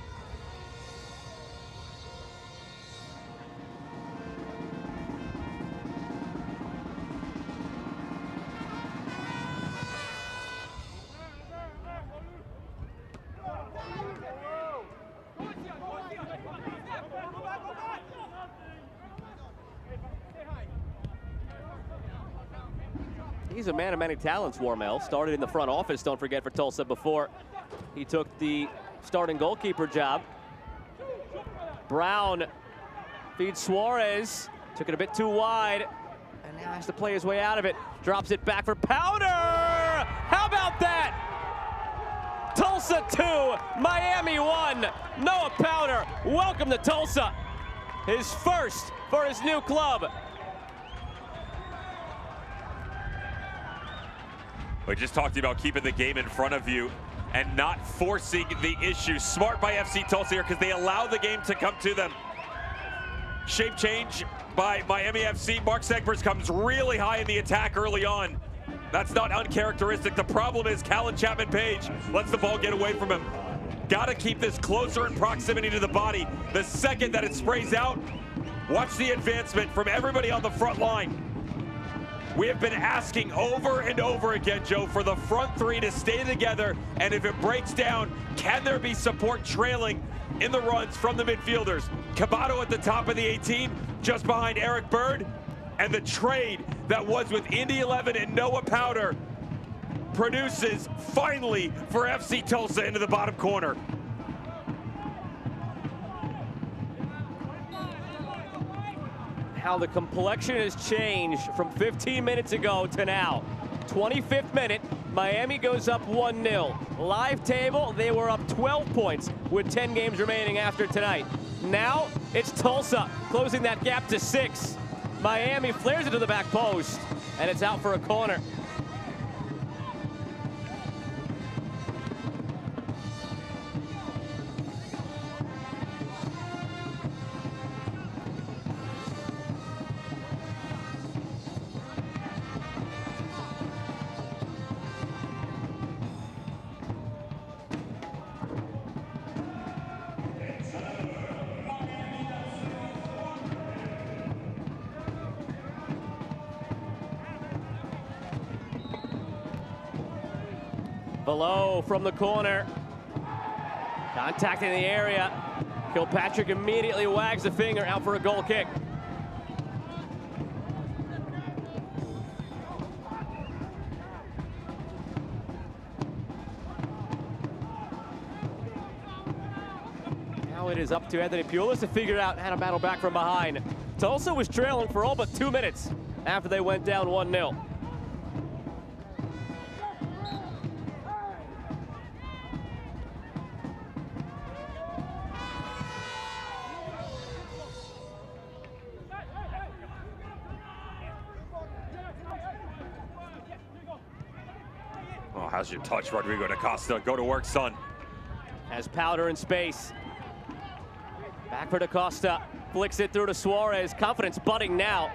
He's a man of many talents, Warmel. Started in the front office, don't forget, for Tulsa before he took the starting goalkeeper job. Brown feeds Suarez. Took it a bit too wide, and now has to play his way out of it. Drops it back for Powder! How about that? Tulsa 2, Miami 1. Noah Powder, welcome to Tulsa. His first for his new club. We just talked about keeping the game in front of you and not forcing the issue. Smart by FC Tulsa here because they allow the game to come to them. Shape change by Miami FC. Mark Segbers comes really high in the attack early on. That's not uncharacteristic. The problem is Callan Chapman-Page lets the ball get away from him. Got to keep this closer in proximity to the body. The second that it sprays out, watch the advancement from everybody on the front line. We have been asking over and over again, Joe, for the front three to stay together, and if it breaks down, can there be support trailing in the runs from the midfielders? Cabato at the top of the 18, just behind Eric Bird, and the trade that was with Indy 11 and Noah Powder produces finally for FC Tulsa into the bottom corner. How the complexion has changed from 15 minutes ago to now. 25th minute, Miami goes up 1-0. Live table, they were up 12 points with 10 games remaining after tonight. Now, it's Tulsa closing that gap to 6. Miami flares it to the back post, and it's out for a corner. Below from the corner. Contact in the area. Kilpatrick immediately wags the finger, out for a goal kick. Now it is up to Anthony Pulis to figure out how to battle back from behind. Tulsa was trailing for all but 2 minutes after they went down 1-0. Oh, how's your touch, Rodrigo da Costa? Go to work, son. Has Powder in space. Back for da Costa. Flicks it through to Suarez. Confidence budding now.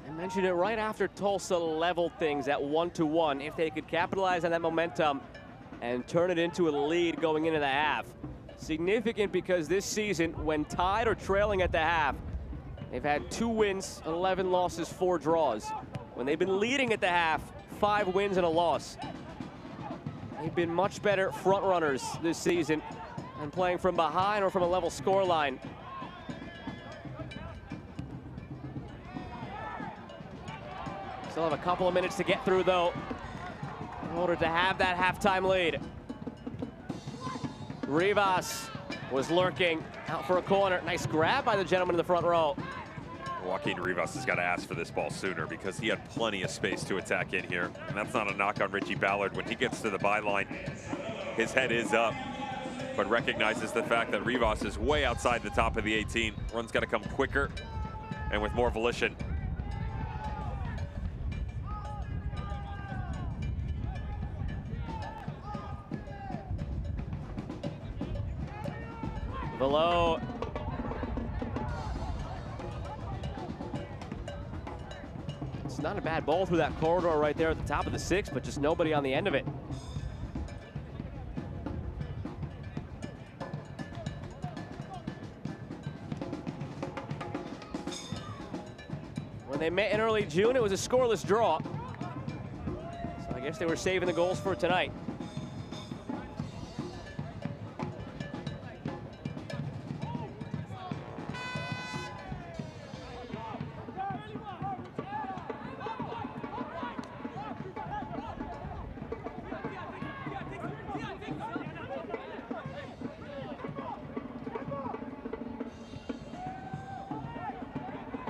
I mentioned it right after Tulsa leveled things at 1-1. If they could capitalize on that momentum and turn it into a lead going into the half. Significant because this season, when tied or trailing at the half, they've had 2 wins, 11 losses, 4 draws. When they've been leading at the half, 5 wins and a loss. They've been much better front runners this season and playing from behind or from a level scoreline. Still have a couple of minutes to get through, though, in order to have that halftime lead. Rivas was lurking, out for a corner. Nice grab by the gentleman in the front row. Joaquin Rivas has got to ask for this ball sooner because he had plenty of space to attack in here. And that's not a knock on Richie Ballard. When he gets to the byline, his head is up, but recognizes the fact that Rivas is way outside the top of the 18. Run's got to come quicker and with more volition. Below. It's not a bad ball through that corridor right there at the top of the 6, but just nobody on the end of it. When they met in early June, it was a scoreless draw. So I guess they were saving the goals for tonight.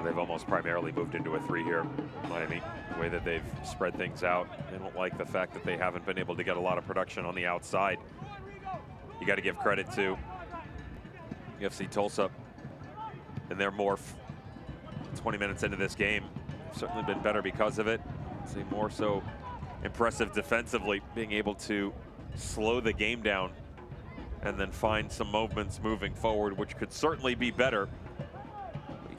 They've almost primarily moved into a 3 here, Miami. The way that they've spread things out. They don't like the fact that they haven't been able to get a lot of production on the outside. You got to give credit to UFC Tulsa and their morph 20 minutes into this game. Certainly been better because of it. I'd say more so impressive defensively, being able to slow the game down and then find some movements moving forward, which could certainly be better.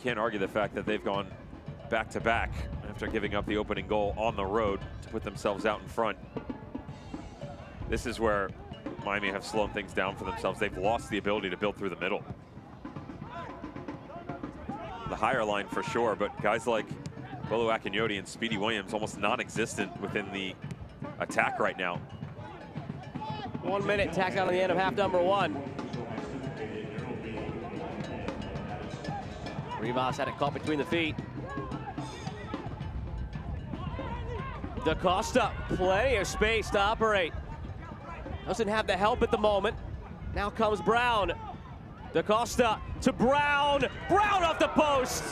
Can't argue the fact that they've gone back-to-back after giving up the opening goal on the road to put themselves out in front. This is where Miami have slowed things down for themselves. They've lost the ability to build through the middle. The higher line for sure, but guys like Bolo Akinyoti and Speedy Williams almost non-existent within the attack right now. 1 minute tacked on the end of half number 1. Rivas had it caught between the feet. DaCosta, plenty of space to operate. Doesn't have the help at the moment. Now comes Brown. DaCosta to Brown. Brown off the post.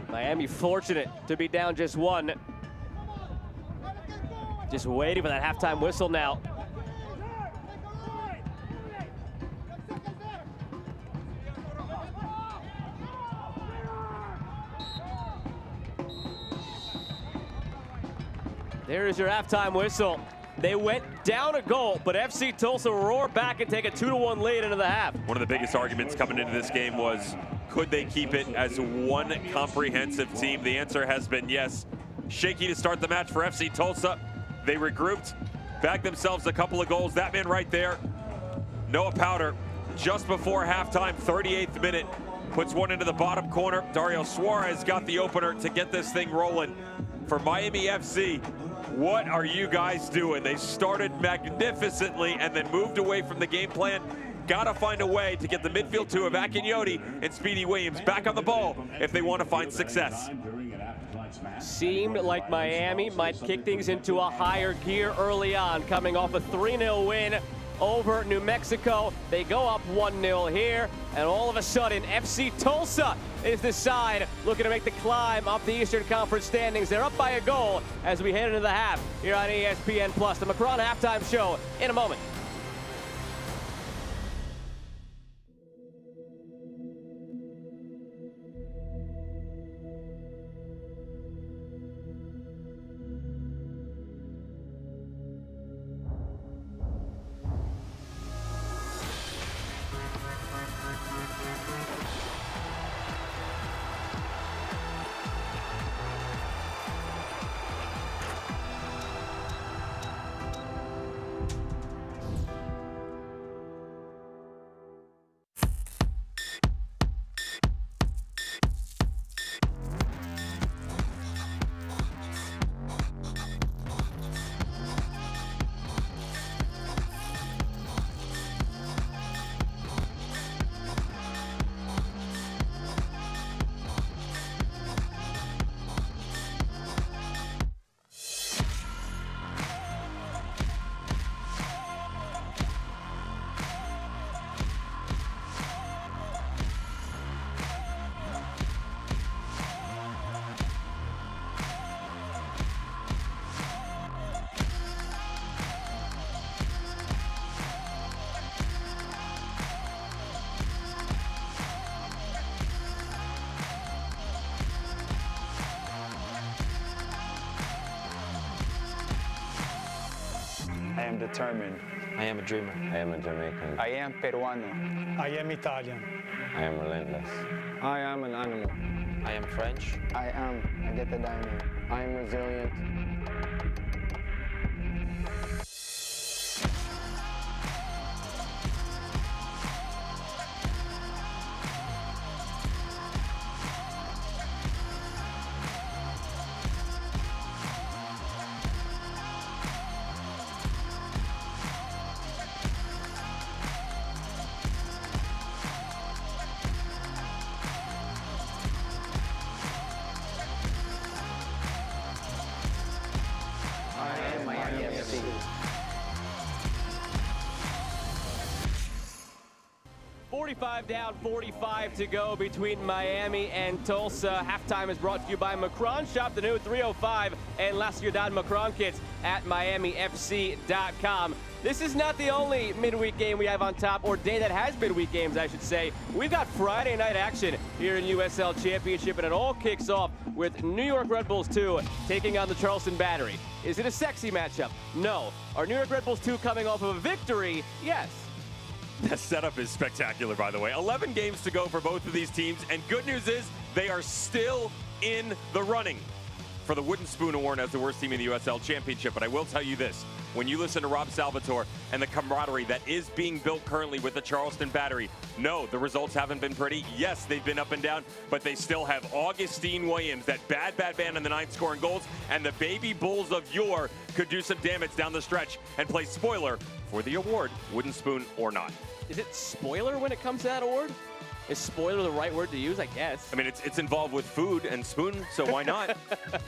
Miami fortunate to be down just 1. Just waiting for that halftime whistle now. There is your halftime whistle. They went down a goal, but FC Tulsa roar back and take a 2-1 lead into the half. One of the biggest arguments coming into this game was, could they keep it as one comprehensive team? The answer has been yes. Shaky to start the match for FC Tulsa. They regrouped, bagged themselves a couple of goals. That man right there, Noah Powder, just before halftime, 38th minute, puts one into the bottom corner. Dario Suarez got the opener to get this thing rolling for Miami FC. What are you guys doing? They started magnificently and then moved away from the game plan. Gotta find a way to get the midfield two of Akinyoti and Speedy Williams back on the ball if they want to find success. Seemed like Miami might kick things into a higher gear early on, coming off a 3-0 win over New Mexico. They go up 1-0 here, and all of a sudden, FC Tulsa is the side looking to make the climb up the Eastern Conference standings. They're up by a goal as we head into the half here on ESPN+. The Macron Halftime Show in a moment. determined. I am a dreamer. I am a Jamaican. I am Peruano. I am Italian. I am relentless. I am an animal. I am French. I am a get the diamond. I am resilient. I am Miami FC. .45 down, 45 to go between Miami and Tulsa. Halftime is brought to you by Macron. Shop the new 305 and La Ciudad Macron kits at MiamiFC.com. This is not the only midweek game we have on top, or day that has midweek games, I should say. We've got Friday night action here in USL Championship, and it all kicks off with New York Red Bulls 2 taking on the Charleston Battery. Is it a sexy matchup? No. Are New York Red Bulls 2 coming off of a victory? Yes. The setup is spectacular, by the way. 11 games to go for both of these teams, and good news is they are still in the running for the Wooden Spoon Award as the worst team in the USL Championship. But I will tell you this, when you listen to Rob Salvatore and the camaraderie that is being built currently with the Charleston Battery, no, the results haven't been pretty. Yes, they've been up and down, but they still have Augustine Williams, that bad man in the ninth scoring goals, and the baby Bulls of yore could do some damage down the stretch and play spoiler for the award, Wooden Spoon or not. Is it spoiler when it comes to that award? Is spoiler the right word to use? I guess. I mean, it's involved with food and spoon, so why not?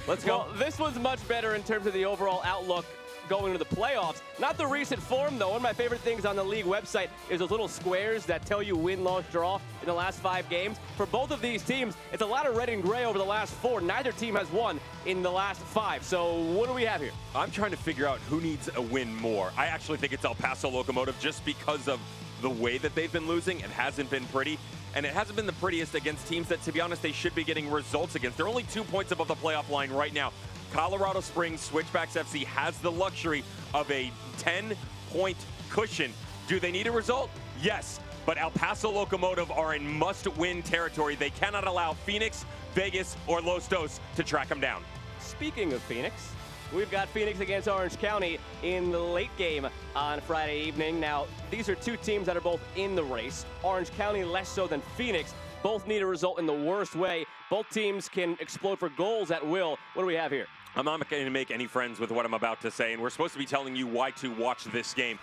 Let's go. Well, this one's much better in terms of the overall outlook going into the playoffs. Not the recent form, though. One of my favorite things on the league website is those little squares that tell you win, loss, draw in the last 5 games. For both of these teams, it's a lot of red and gray over the last 4. Neither team has won in the last 5. So what do we have here? I'm trying to figure out who needs a win more. I actually think it's El Paso Locomotive just because of the way that they've been losing. It hasn't been pretty, and it hasn't been the prettiest against teams that, to be honest, they should be getting results against. They're only 2 points above the playoff line right now. Colorado Springs Switchbacks FC has the luxury of a 10-point cushion. Do they need a result? Yes, but El Paso Locomotive are in must-win territory. They cannot allow Phoenix, Vegas, or Los Dos to track them down. Speaking of Phoenix, we've got Phoenix against Orange County in the late game on Friday evening. Now, these are two teams that are both in the race. Orange County less so than Phoenix. Both need a result in the worst way. Both teams can explode for goals at will. What do we have here? I'm not going to make any friends with what I'm about to say, and we're supposed to be telling you why to watch this game.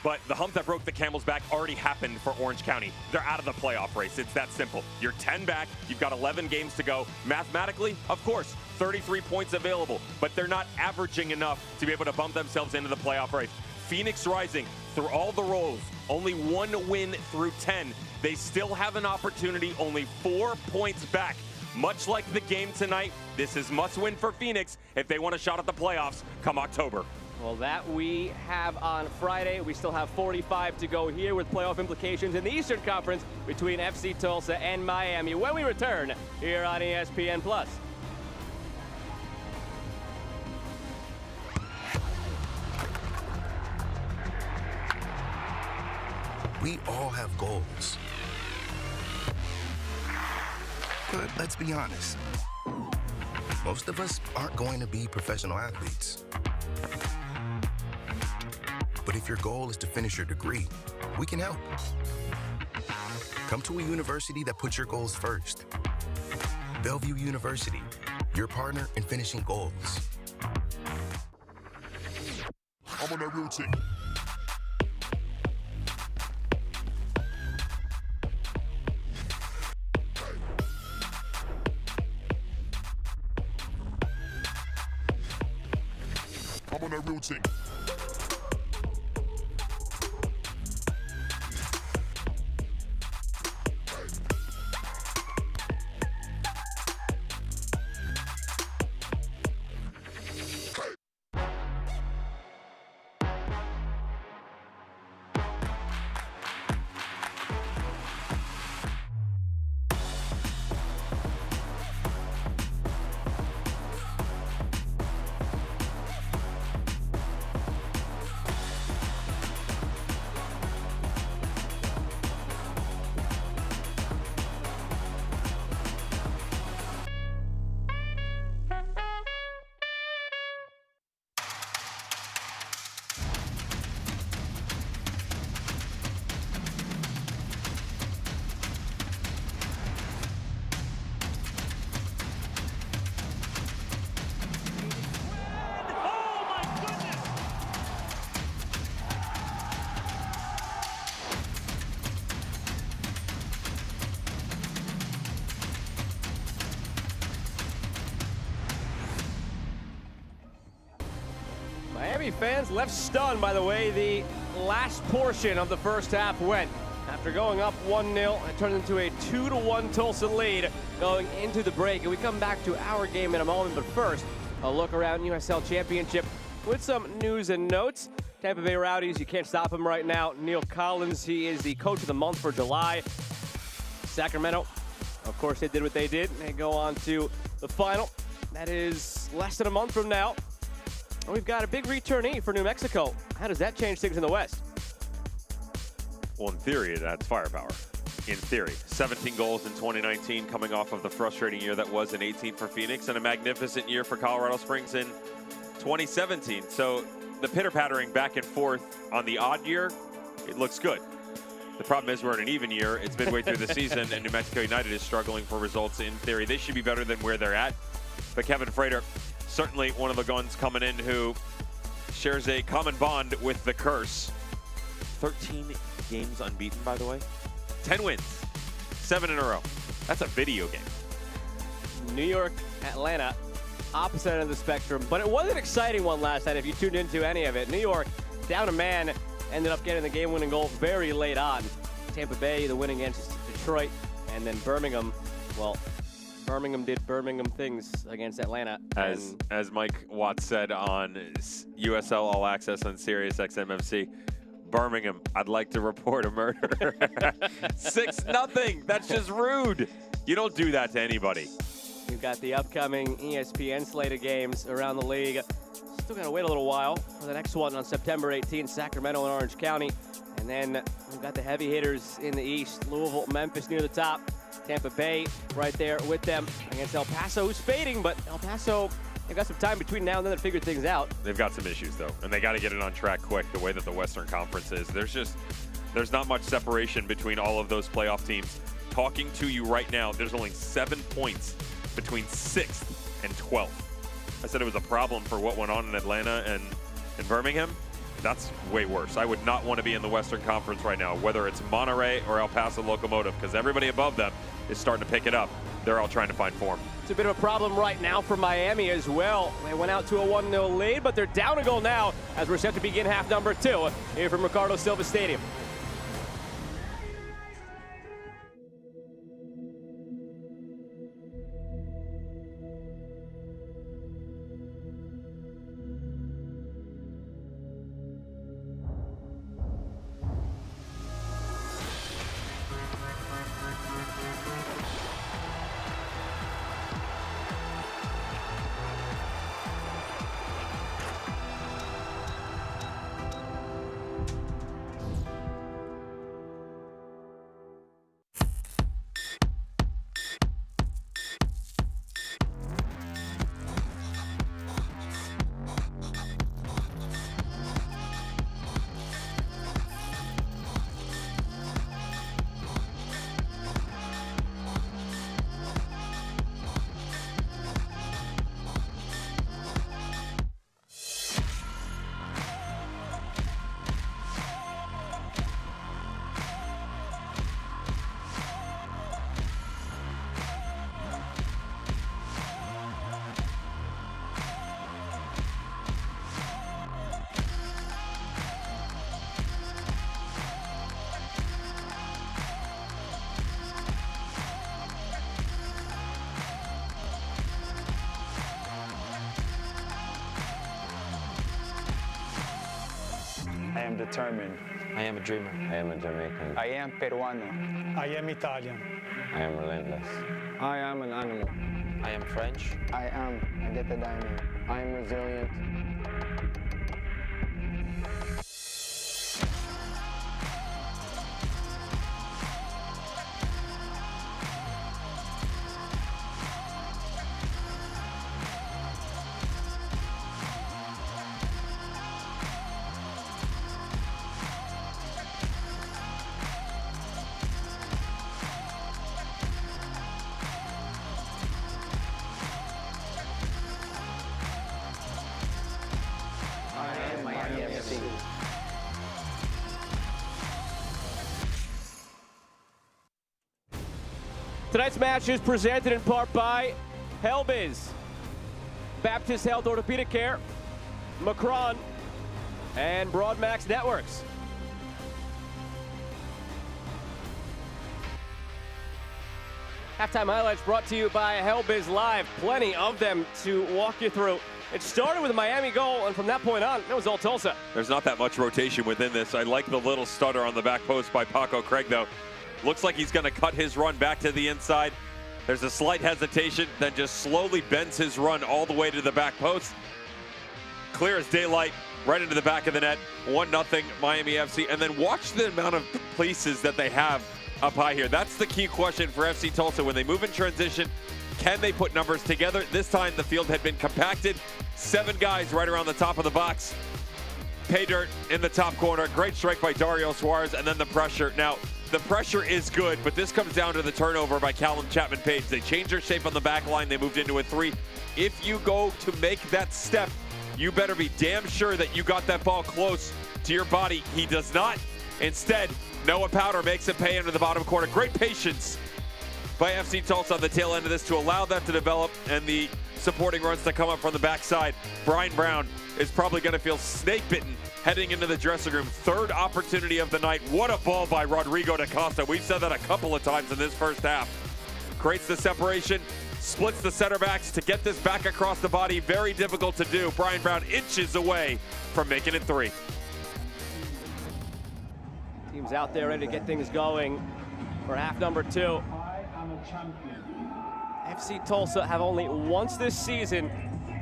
But the hump that broke the camel's back already happened for Orange County. They're out of the playoff race. It's that simple. You're 10 back. You've got 11 games to go. Mathematically, of course, 33 points available, but they're not averaging enough to be able to bump themselves into the playoff race. Phoenix Rising, through all the roles, only 1 win through 10. They still have an opportunity, only 4 points back. Much like the game tonight, this is must-win for Phoenix if they want a shot at the playoffs come October. Well, that we have on Friday. We still have 45 to go here with playoff implications in the Eastern Conference between FC Tulsa and Miami when we return here on ESPN+. We all have goals. But let's be honest, most of us aren't going to be professional athletes. But if your goal is to finish your degree, we can help. Come to a university that puts your goals first. Bellevue University, your partner in finishing goals. I'm on that routine. I'm on that routine. Miami fans left stunned by the way the last portion of the first half went. After going up 1-0, it turned into a 2-1 Tulsa lead going into the break. And we come back to our game in a moment, but first, a look around USL Championship with some news and notes. Tampa Bay Rowdies, you can't stop him right now. Neil Collins, he is the coach of the month for July. Sacramento, of course, they did what they did. They go on to the final. That is less than a month from now. And we've got a big returnee for New Mexico. How does that change things in the West? Well, in theory, that's firepower. In theory, 17 goals in 2019, coming off of the frustrating year that was in 18 for Phoenix, and a magnificent year for Colorado Springs in 2017. So the pitter-pattering back and forth on the odd year, it looks good. The problem is we're in an even year. It's midway through the season, and New Mexico United is struggling for results. In theory, they should be better than where they're at. But Kevin Frater, certainly one of the guns coming in who shares a common bond with the curse. 13 games unbeaten, by the way. 10 wins, 7 in a row. That's a video game. New York, Atlanta, opposite end of the spectrum, but it was an exciting one last night if you tuned into any of it. New York, down a man, ended up getting the game-winning goal very late on. Tampa Bay, the win against Detroit, and then Birmingham, well, Birmingham did Birmingham things against Atlanta. As Mike Watts said on USL All Access on Sirius XM-MC, Birmingham, I'd like to report a murder. 6-0. That's just rude. You don't do that to anybody. We've got the upcoming ESPN slate of games around the league. Still got to wait a little while for the next one on September 18th, Sacramento and Orange County. And then we've got the heavy hitters in the East, Louisville, Memphis near the top. Tampa Bay right there with them against El Paso, who's fading, but El Paso, they've got some time between now and then to figure things out. They've got some issues, though, and they got to get it on track quick, the way that the Western Conference is. There's not much separation between all of those playoff teams. Talking to you right now, there's only 7 points between 6th and 12th. I said it was a problem for what went on in Atlanta and in Birmingham. That's way worse. I would not want to be in the Western Conference right now, whether it's Monterey or El Paso Locomotive, because everybody above them is starting to pick it up. They're all trying to find form. It's a bit of a problem right now for Miami as well. They went out to a 1-0 lead, but they're down a goal now as we're set to begin half number 2 here from Ricardo Silva Stadium. I am determined. I am a dreamer. I am a Jamaican. I am Peruano. I am Italian. I am relentless. I am an animal. I am French. I get the diamond. I am resilient. Tonight's match is presented in part by Helbiz, Baptist Health Orthopedic Care, Macron, and Broadmax Networks. Halftime highlights brought to you by HellBiz Live. Plenty of them to walk you through. It started with a Miami goal, and from that point on, it was all Tulsa. There's not that much rotation within this. I like the little stutter on the back post by Paco Craig, though. Looks like he's going to cut his run back to the inside. There's a slight hesitation, then just slowly bends his run all the way to the back post. Clear as daylight, right into the back of the net. 1-0 Miami FC. And then watch the amount of places that they have up high here. That's the key question for FC Tulsa. When they move in transition, can they put numbers together? This time the field had been compacted. 7 guys right around the top of the box. Pay dirt in the top corner. Great strike by Dario Suarez, and then the pressure. Now, the pressure is good, but this comes down to the turnover by Callum Chapman-Page. They changed their shape on the back line. They moved into a 3. If you go to make that step, you better be damn sure that you got that ball close to your body. He does not. Instead, Noah Powder makes it pay into the bottom corner. Great patience by FC Tulsa on the tail end of this to allow that to develop and the supporting runs to come up from the backside. Brian Brown is probably going to feel snake bitten heading into the dressing room. 3rd opportunity of the night. What a ball by Rodrigo da Costa. We've said that a couple of times in this first half. Creates the separation, splits the center backs to get this back across the body. Very difficult to do. Brian Brown inches away from making it 3. Team's out there ready to get things going for half number 2. FC Tulsa have only once this season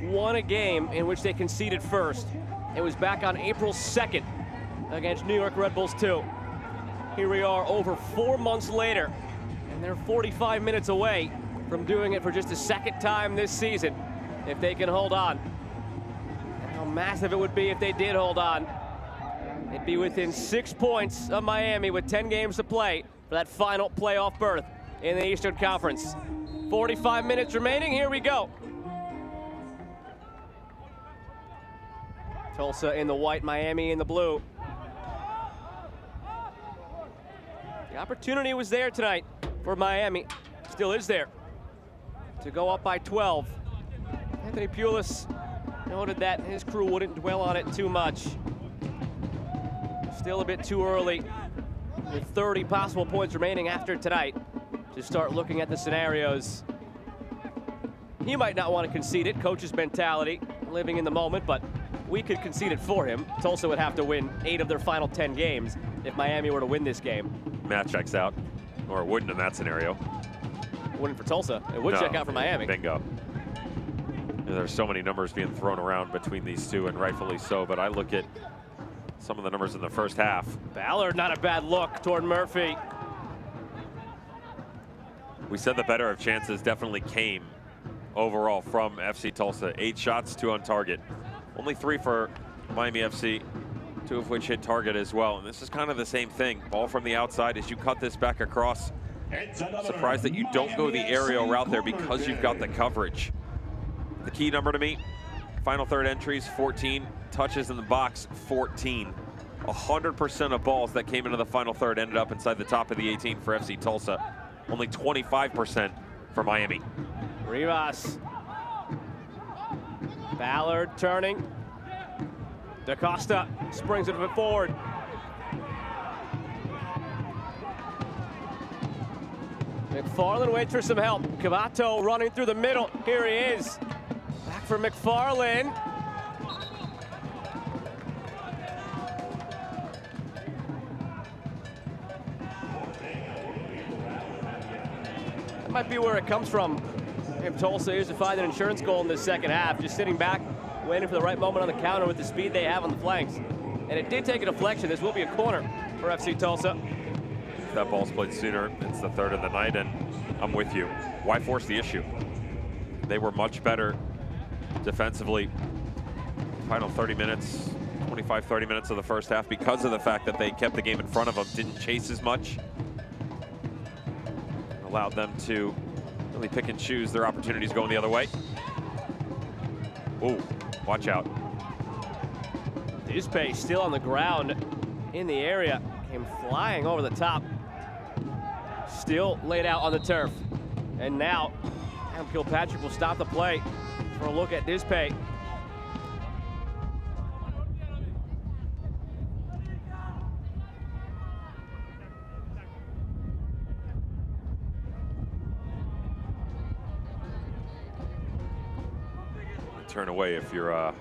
won a game in which they conceded first. It was back on April 2nd against New York Red Bulls 2. Here we are over 4 months later, and they're 45 minutes away from doing it for just a second time this season, if they can hold on. And how massive it would be if they did hold on. They'd be within 6 points of Miami with 10 games to play for that final playoff berth in the Eastern Conference. 45 minutes remaining, here we go. Tulsa in the white, Miami in the blue. The opportunity was there tonight for Miami, still is there, to go up by 12. Anthony Pulis noted that his crew wouldn't dwell on it too much. Still a bit too early, with 30 possible points remaining after tonight, to start looking at the scenarios. He might not want to concede it, coach's mentality, living in the moment, but we could concede it for him. Tulsa would have to win 8 of their final 10 games if Miami were to win this game. Matt checks out, or it wouldn't in that scenario. Wouldn't for Tulsa. It would check out for Miami. Bingo. There's so many numbers being thrown around between these two, and rightfully so, but I look at some of the numbers in the first half. Ballard, not a bad look toward Murphy. We said the better of chances definitely came overall from FC Tulsa. 8 shots, 2 on target. Only 3 for Miami FC, 2 of which hit target as well. And this is kind of the same thing. Ball from the outside as you cut this back across. Surprised that you don't go the aerial route there because you've got the coverage. The key number to me, final third entries, 14. Touches in the box, 14. 100% of balls that came into the final third ended up inside the top of the 18 for FC Tulsa. Only 25% for Miami. Rivas. Ballard turning. Da Costa springs it forward. McFarland waits for some help. Cavato running through the middle. Here he is. Back for McFarland. That might be where it comes from. If Tulsa is to find an insurance goal in the second half, just sitting back, waiting for the right moment on the counter with the speed they have on the flanks. And it did take a deflection. This will be a corner for FC Tulsa. If that ball's played sooner, it's the third of the night, and I'm with you. Why force the issue? They were much better defensively. Final 30 minutes, 25, 30 minutes of the first half because of the fact that they kept the game in front of them, didn't chase as much. Allowed them to really pick and choose their opportunities going the other way. Ooh, watch out. Dispe still on the ground in the area. Came flying over the top. Still laid out on the turf. And now, Adam Kilpatrick will stop the play for a look at Dispe. turn away if you're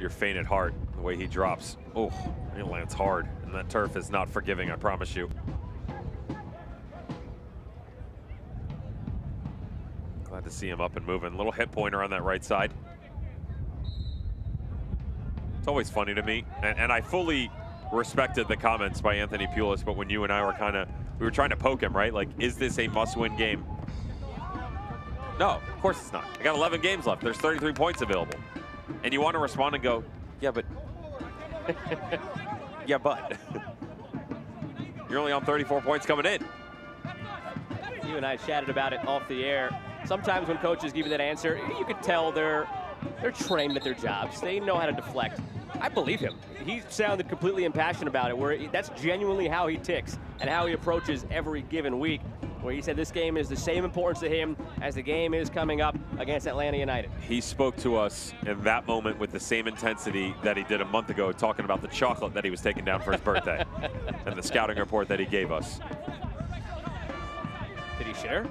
faint at heart. The way he drops, oh, it lands hard, and that turf is not forgiving, I promise you. Glad to see him up and moving. Little hip pointer on that right side. It's always funny to me, and I fully respected the comments by Anthony Pulis, but when you and I were we were trying to poke him, right? Like, is this a must-win game? No, of course it's not. I got 11 games left. There's 33 points available. And you want to respond and go, yeah, but. Yeah, but. You're only on 34 points coming in. You and I chatted about it off the air. Sometimes when coaches give you that answer, you can tell they're trained at their jobs. They know how to deflect. I believe him. He sounded completely impassioned about it, where that's genuinely how he ticks and how he approaches every given week, where he said this game is the same importance to him as the game is coming up against Atlanta United. He spoke to us in that moment with the same intensity that he did a month ago, talking about the chocolate that he was taking down for his birthday and the scouting report that he gave us. Did he share?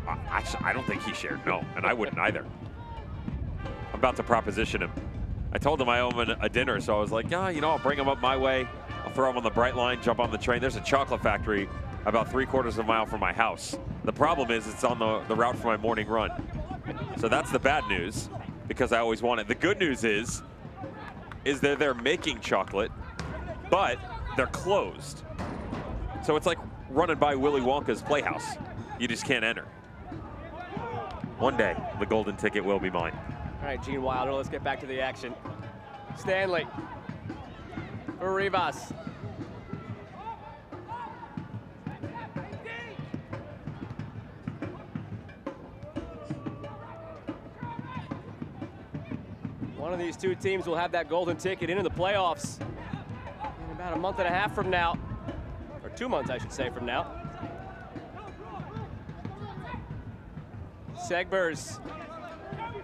Actually, I don't think he shared, no, and I wouldn't either. I'm about to proposition him. I told him I owe him a dinner, so I was like, yeah, you know, I'll bring him up my way. I'll throw him on the Bright Line, jump on the train. There's a chocolate factory about 3/4 of a mile from my house. The problem is it's on the route for my morning run. So that's the bad news, because I always want it. The good news is they're making chocolate, but they're closed. So it's like running by Willy Wonka's playhouse. You just can't enter. One day, the golden ticket will be mine. All right, Gene Wilder, let's get back to the action. Stanley for Rivas. One of these two teams will have that golden ticket into the playoffs in about a month and a half from now, or 2 months, I should say, from now. Segbers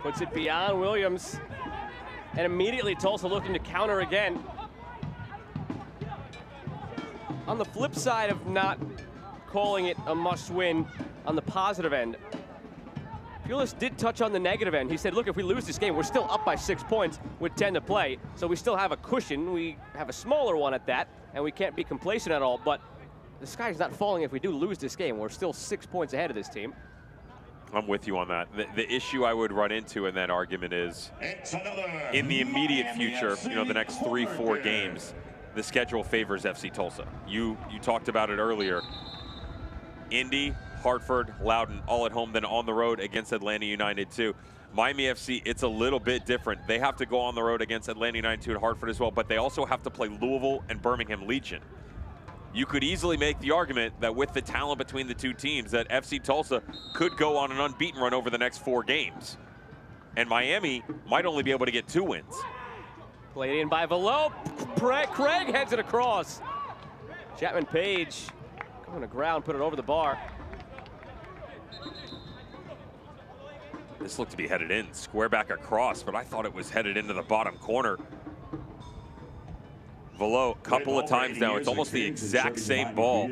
puts it beyond Williams, and immediately Tulsa looking to counter again. On the flip side of not calling it a must-win on the positive end, Pulis did touch on the negative end. He said, look, if we lose this game, we're still up by 6 points with 10 to play, so we still have a cushion. We have a smaller one at that, and we can't be complacent at all, but the sky's not falling if we do lose this game. We're still 6 points ahead of this team. I'm with you on that. The issue I would run into in that argument is, in the immediate future, you know, the next 3-4 games, the schedule favors FC Tulsa. You talked about it earlier. Indy, Hartford, Loudoun, all at home, then on the road against Atlanta United too. Miami FC, it's a little bit different. They have to go on the road against Atlanta United too, and Hartford as well, but they also have to play Louisville and Birmingham Legion. You could easily make the argument that with the talent between the two teams, that FC Tulsa could go on an unbeaten run over the next 4 games. And Miami might only be able to get 2 wins. Played in by Velo. Craig heads it across. Chapman Page going to ground, put it over the bar. This looked to be headed in, square back across, but I thought it was headed into the bottom corner. Velo, a couple of times now, it's almost the exact same ball.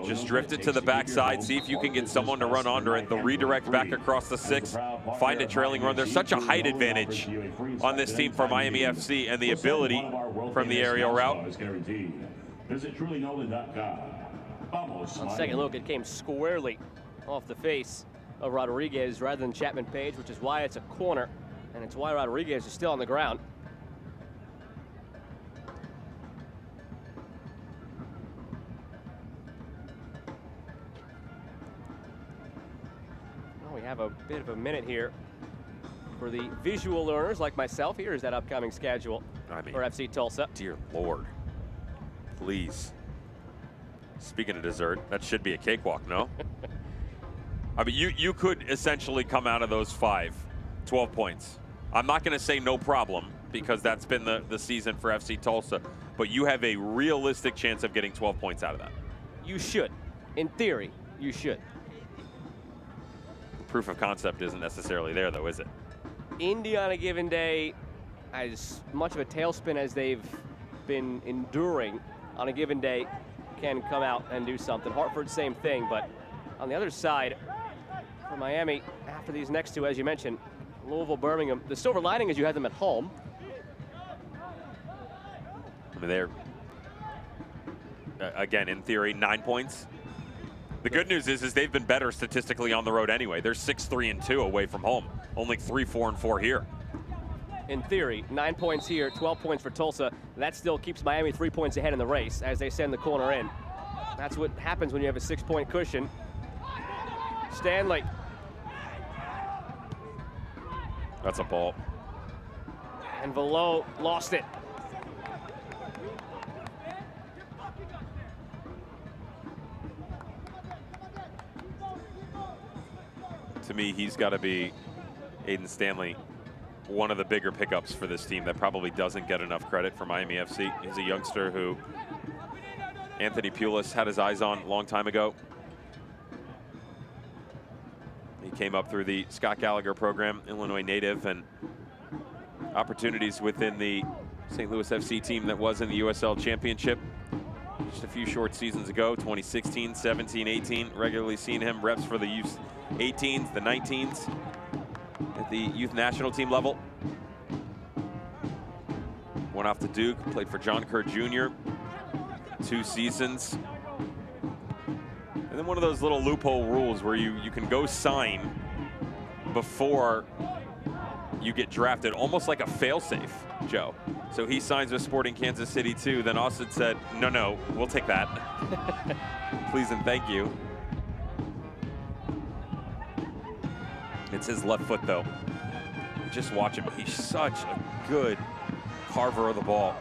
Just drift it to the backside, see if you can get someone to run under it. The redirect back across the 6, find a trailing run. There's such a height advantage on this team for Miami FC, and the ability from the aerial route. On second look, it came squarely off the face of Rodriguez rather than Chapman Page, which is why it's a corner, and it's why Rodriguez is still on the ground. We have a bit of a minute here for the visual learners like myself. Here is that upcoming schedule for FC Tulsa. Dear Lord, please. Speaking of dessert, that should be a cakewalk, no? I mean, you could essentially come out of those 12 points. I'm not going to say no problem, because that's been the season for FC Tulsa, but you have a realistic chance of getting 12 points out of that. You should. In theory, you should. Proof of concept isn't necessarily there, though, is it? Indy on a given day, as much of a tailspin as they've been enduring on a given day, can come out and do something. Hartford, same thing, but on the other side, for Miami, after these next two, as you mentioned, Louisville, Birmingham. The silver lining is you had them at home. I mean, they're, again, in theory, 9 points. The good news is they've been better statistically on the road anyway. They're 6-3-2 away from home. Only 3-4-4 here. In theory, 9 points here, 12 points for Tulsa. That still keeps Miami 3 points ahead in the race as they send the corner in. That's what happens when you have a 6-point cushion. Stanley. That's a ball. And Velo lost it. To me, he's got to be, Aiden Stanley, one of the bigger pickups for this team that probably doesn't get enough credit for Miami FC. He's a youngster who Anthony Pulis had his eyes on a long time ago. He came up through the Scott Gallagher program, Illinois native, and opportunities within the St. Louis FC team that was in the USL Championship just a few short seasons ago, 2016, 17, 18. Regularly seen him reps for the youth 18s, the 19s at the youth national team level. Went off to Duke, played for John Kerr Jr. 2 seasons. And then one of those little loophole rules where you can go sign before you get drafted, almost like a fail-safe, Joe. So he signs with Sporting Kansas City too. Then Austin said, no, we'll take that. Please and thank you. It's his left foot though. Just watch him, he's such a good carver of the ball.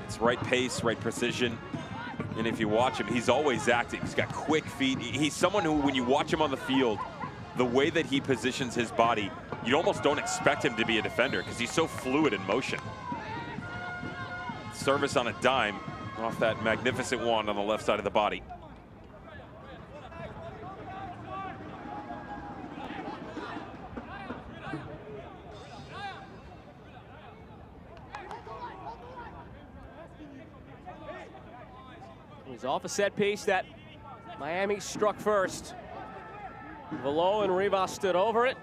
It's right pace, right precision. And if you watch him, he's always active. He's got quick feet. He's someone who, when you watch him on the field, the way that he positions his body, you almost don't expect him to be a defender because he's so fluid in motion. Service on a dime off that magnificent wand on the left side of the body. He's off a set piece that Miami struck first. Velo and Rivas stood over it.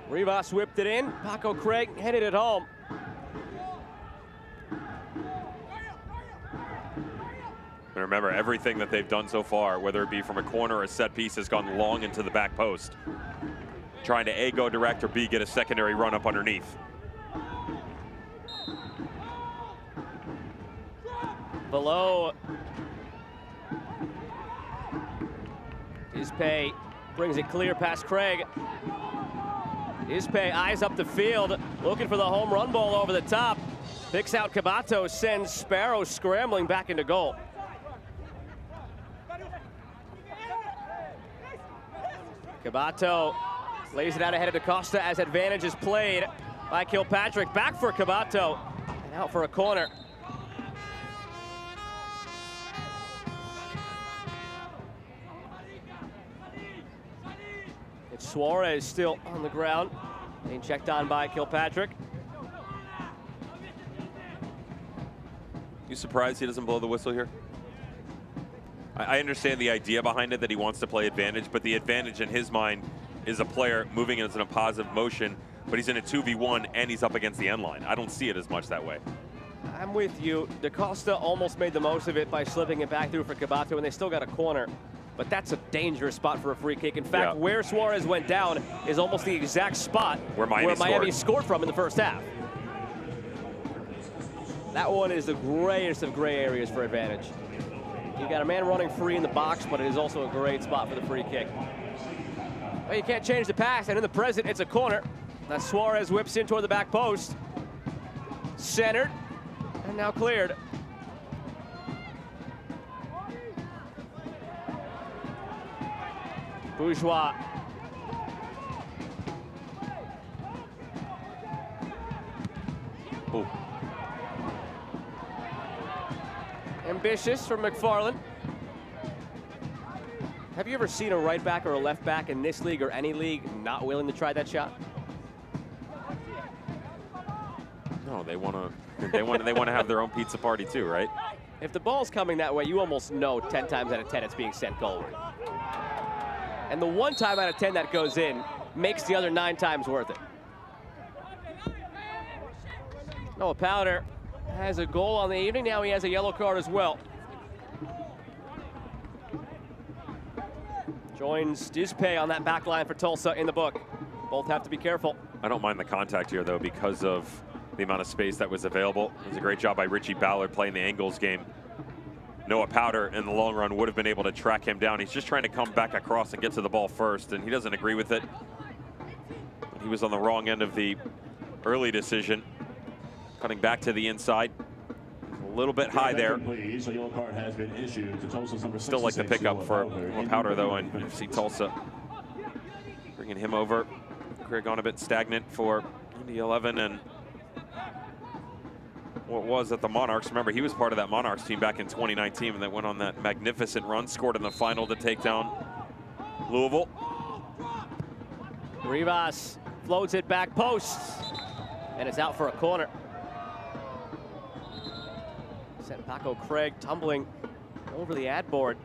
Rivas whipped it in. Paco Craig headed it home. And remember, everything that they've done so far, whether it be from a corner or a set piece, has gone long into the back post. Trying to A, go direct, or B, get a secondary run up underneath. Below. Ispe brings it clear past Craig. Ispe eyes up the field, looking for the home run ball over the top. Picks out Cabato, sends Sparrow scrambling back into goal. Cabato lays it out ahead of DaCosta as advantage is played by Kilpatrick. Back for Cabato and out for a corner. It's Suarez still on the ground, being checked on by Kilpatrick. You surprised he doesn't blow the whistle here? I understand the idea behind it, that he wants to play advantage, but the advantage in his mind is a player moving in a positive motion, but he's in a 2v1 and he's up against the end line. I don't see it as much that way. I'm with you. DaCosta almost made the most of it by slipping it back through for Cabato, and they still got a corner. But that's a dangerous spot for a free kick. In fact, where Suarez went down is almost the exact spot where Miami scored from in the first half. That one is the grayest of gray areas for advantage. You got a man running free in the box, but it is also a great spot for the free kick. Well, you can't change the pass, and in the present, it's a corner. Now Suarez whips in toward the back post. Centered, and now cleared. Bourgeois. Ooh. Ambitious from McFarland. Have you ever seen a right back or a left back in this league or any league not willing to try that shot? No, they want to have their own pizza party too, right? If the ball's coming that way, you almost know 10 times out of 10 it's being sent goalward. And the 1 time out of 10 that goes in makes the other 9 times worth it. Noah Powder has a goal on the evening. Now he has a yellow card as well. Joins Dispay on that back line for Tulsa in the book. Both have to be careful. I don't mind the contact here, though, because of the amount of space that was available. It was a great job by Richie Ballard playing the angles game. Noah Powder, in the long run, would have been able to track him down. He's just trying to come back across and get to the ball first, and he doesn't agree with it. He was on the wrong end of the early decision. Cutting back to the inside. A little bit high there. Please, a yellow card has been issued to Tulsa's number Still like the pickup for Powder, though, and FC Tulsa. Bringing him over. Craig on a bit stagnant for Indy 11 and what was at the Monarchs. Remember, he was part of that Monarchs team back in 2019 and that went on that magnificent run, scored in the final to take down Louisville. Rivas floats it back post, and it's out for a corner. Sent Paco Craig tumbling over the ad board.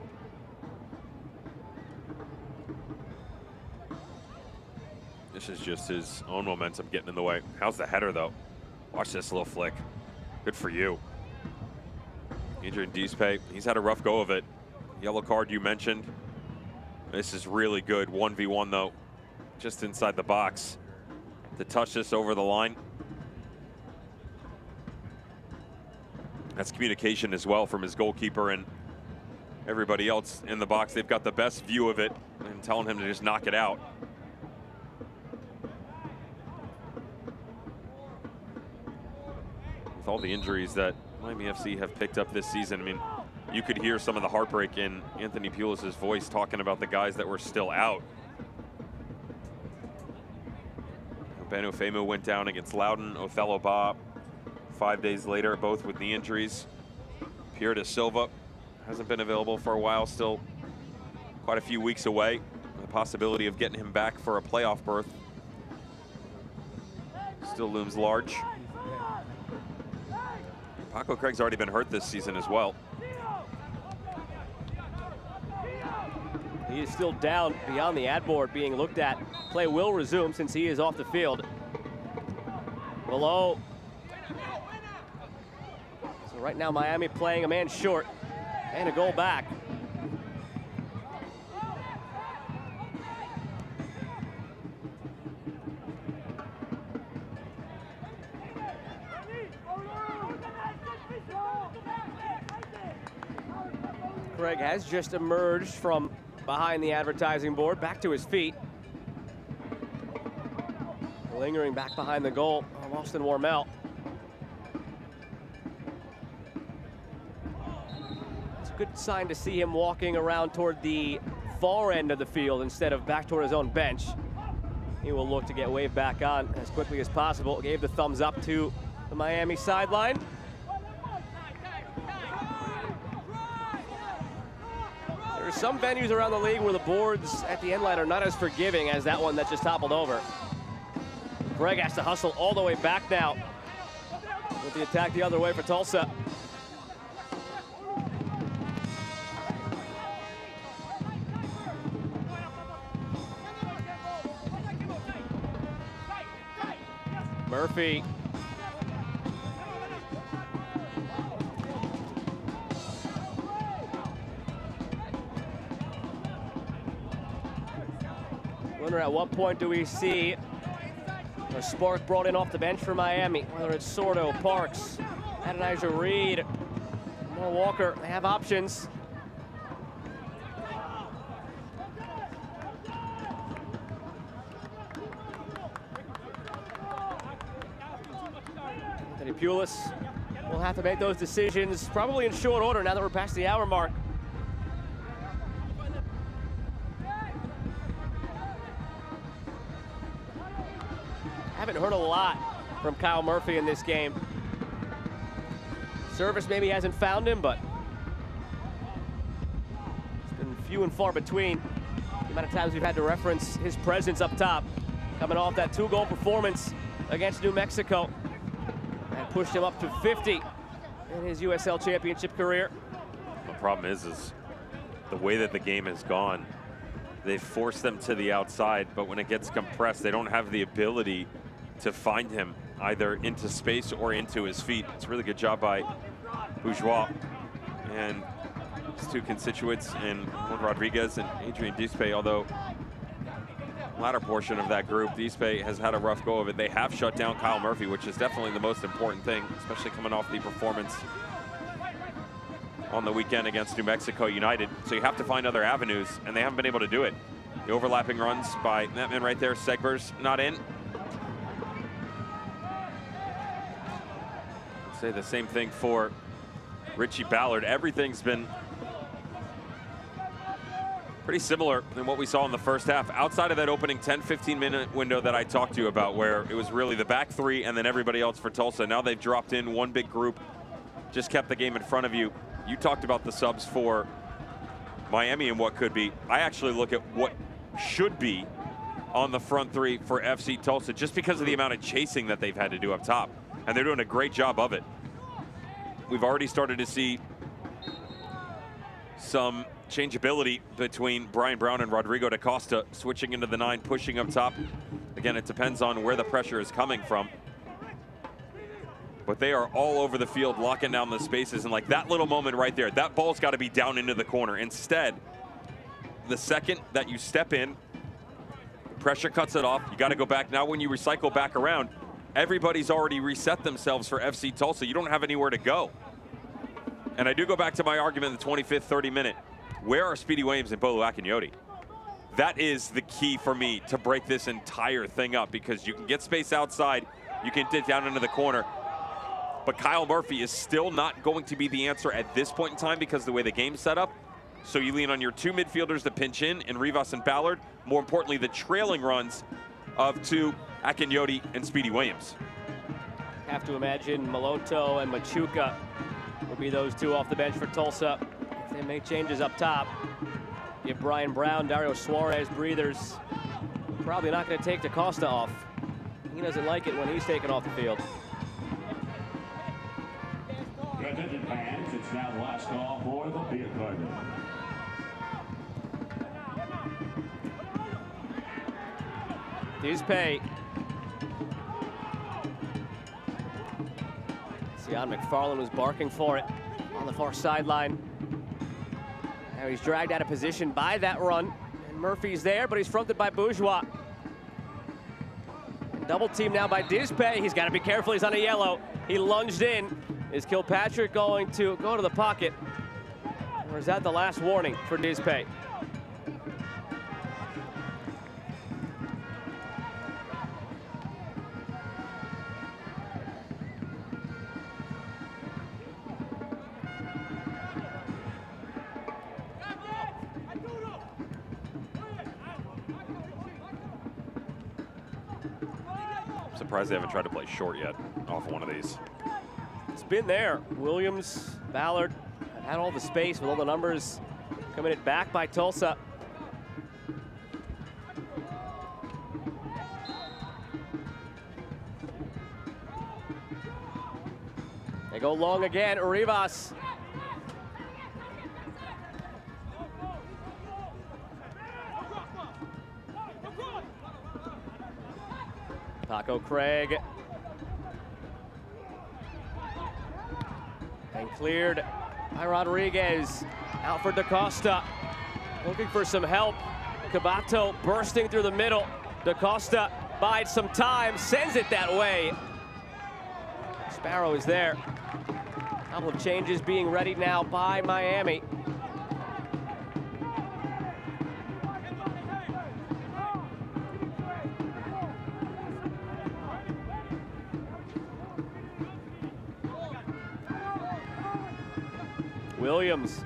This is just his own momentum getting in the way. How's the header, though? Watch this little flick. Good for you. Adrian Dispay, he's had a rough go of it. Yellow card you mentioned. This is really good. 1v1, though. Just inside the box to touch this over the line. That's communication as well from his goalkeeper and everybody else in the box. They've got the best view of it and telling him to just knock it out. With all the injuries that Miami FC have picked up this season, I mean, you could hear some of the heartbreak in Anthony Pulis' voice talking about the guys that were still out. Ben Ofemu went down against Loudon, Othello Ba 5 days later, both with knee injuries. Pierre da Silva hasn't been available for a while, still quite a few weeks away. The possibility of getting him back for a playoff berth still looms large. Paco Craig's already been hurt this season as well. He is still down beyond the ad board being looked at. Play will resume since he is off the field. Below. So right now Miami playing a man short and a goal back. Craig has just emerged from behind the advertising board, back to his feet. Lingering back behind the goal of Austin Warmel. It's a good sign to see him walking around toward the far end of the field instead of back toward his own bench. He will look to get waved back on as quickly as possible. Gave the thumbs up to the Miami sideline. There's some venues around the league where the boards at the end line are not as forgiving as that one that just toppled over. Craig has to hustle all the way back now with the attack the other way for Tulsa. Murphy. Wonder at what point do we see a spark brought in off the bench for Miami, whether it's Sordo, Parks, Adonijah Reed, Mo Walker, they have options. Anthony Pulis will have to make those decisions probably in short order now that we're past the hour mark. Haven't heard a lot from Kyle Murphy in this game. Service maybe hasn't found him, but it's been few and far between the amount of times we've had to reference his presence up top, coming off that 2-goal performance against New Mexico and pushed him up to 50 in his USL Championship career. The problem is the way that the game has gone. They force them to the outside, but when it gets compressed, they don't have the ability to find him either into space or into his feet. It's a really good job by Bourgeois and his two constituents in Juan Rodriguez and Adrian Dispe, although latter portion of that group, Dispe has had a rough go of it. They have shut down Kyle Murphy, which is definitely the most important thing, especially coming off the performance on the weekend against New Mexico United. So you have to find other avenues, and they haven't been able to do it. The overlapping runs by that man right there, Segber's not in. I'd say the same thing for Richie Ballard. Everything's been pretty similar than what we saw in the first half, outside of that opening 10-15 minute window that I talked to you about, where it was really the back three and then everybody else for Tulsa. Now they've dropped in one big group, just kept the game in front of you. You talked about the subs for Miami and what could be. I actually look at what should be on the front three for FC Tulsa, just because of the amount of chasing that they've had to do up top. And they're doing a great job of it. We've already started to see some changeability between Brian Brown and Rodrigo da Costa, switching into the 9, pushing up top. Again, it depends on where the pressure is coming from. But they are all over the field locking down the spaces, and like that little moment right there, that ball's got to be down into the corner. Instead, the second that you step in, pressure cuts it off, you got to go back. Now when you recycle back around, everybody's already reset themselves for FC Tulsa. You don't have anywhere to go. And I do go back to my argument in the 25th, 30 minute. Where are Speedy Williams and Bolu Akinyoti? That is the key for me to break this entire thing up, because you can get space outside, you can dig down into the corner, but Kyle Murphy is still not going to be the answer at this point in time because of the way the game's set up. So you lean on your two midfielders to pinch in Rivas and Ballard. More importantly, the trailing runs of two Akinyoti and Speedy Williams. Have to imagine Maloto and Machuca will be those two off the bench for Tulsa. If they make changes up top, give Brian Brown, Dario Suarez breathers. Probably not going to take da Costa off. He doesn't like it when he's taken off the field. Attention fans, it's now the last call for the beer garden. Dispe. Sion McFarland was barking for it on the far sideline. Now he's dragged out of position by that run. And Murphy's there, but he's fronted by Bourgeois. Double team now by Dispe. He's got to be careful, he's on a yellow. He lunged in. Is Kilpatrick going to go to the pocket? Or is that the last warning for Dispe? I'm surprised they haven't tried to play short yet off one of these. It's been there. Williams, Ballard had all the space with all the numbers coming it back by Tulsa. They go long again, Rivas. Paco Craig. And cleared by Rodriguez. Out for da Costa. Looking for some help. Cabato bursting through the middle. Da Costa bides some time, sends it that way. Sparrow is there. A couple of changes being ready now by Miami. Williams.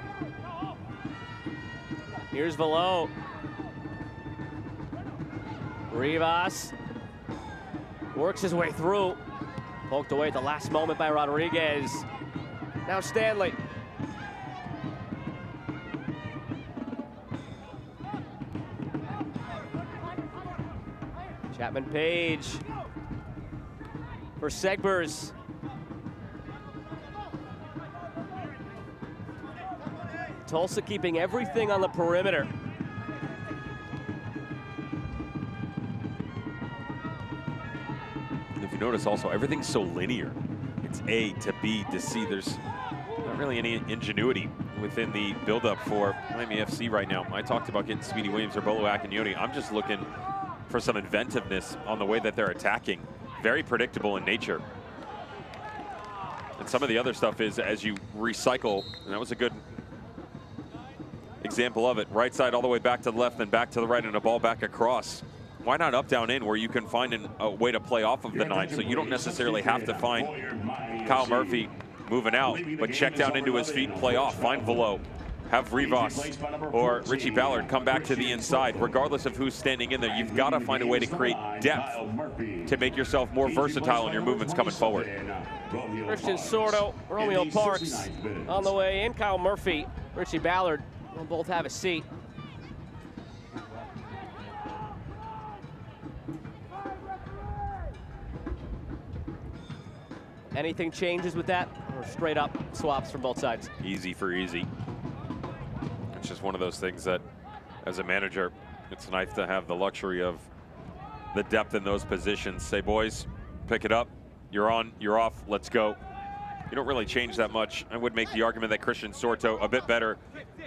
Here's Velo. Rivas works his way through. Poked away at the last moment by Rodriguez. Now Stanley. Chapman Page for Segbers. Tulsa keeping everything on the perimeter. you notice also, everything's so linear. It's A to B to C. There's not really any ingenuity within the buildup for Miami FC right now. I talked about getting Speedy Williams or Bolo Akinyoni. I'm just looking for some inventiveness on the way that they're attacking. Very predictable in nature. And some of the other stuff is as you recycle, and that was a good example of it. Right side all the way back to the left, then back to the right, and a ball back across. Why not up, down, in, where you can find a way to play off of the 9, so you don't necessarily have to find Kyle Murphy moving out, but check down into his feet and play off. Find Velo. Have Rivas or Richie Ballard come back to the inside. Regardless of who's standing in there, you've got to find a way to create depth to make yourself more versatile in your movements coming forward. Christian Sordo, Romeo Parks on the way in. Kyle Murphy, Richie Ballard will both have a seat. Anything changes with that, or straight up swaps from both sides? Easy for easy. It's just one of those things that, as a manager, it's nice to have the luxury of the depth in those positions. Say, boys, pick it up. You're on, you're off, let's go. You don't really change that much. I would make the argument that Christian Sorto a bit better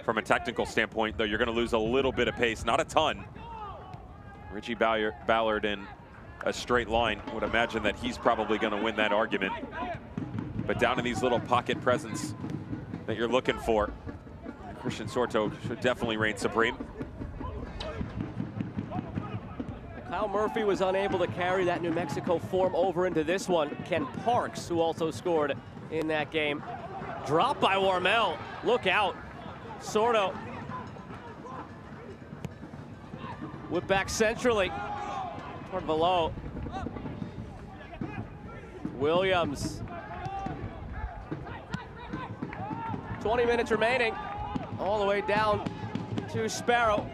from a technical standpoint, though you're going to lose a little bit of pace, not a ton. Richie Ballard in a straight line, would imagine that he's probably going to win that argument. But down in these little pocket presence that you're looking for, Christian Sorto should definitely reign supreme. Kyle Murphy was unable to carry that New Mexico form over into this one. Ken Parks, who also scored in that game. Dropped by Warmel. Look out. Sordo. Whip back centrally. Toward below. Williams. 20 minutes remaining. All the way down to Sparrow.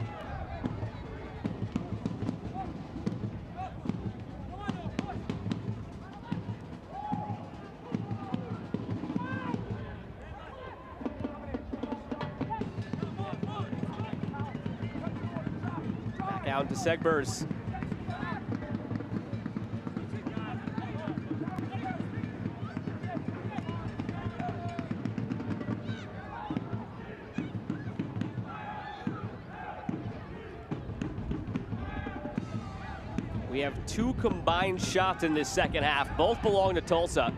Back out to Segbers. We have 2 combined shots in this second half. Both belong to Tulsa.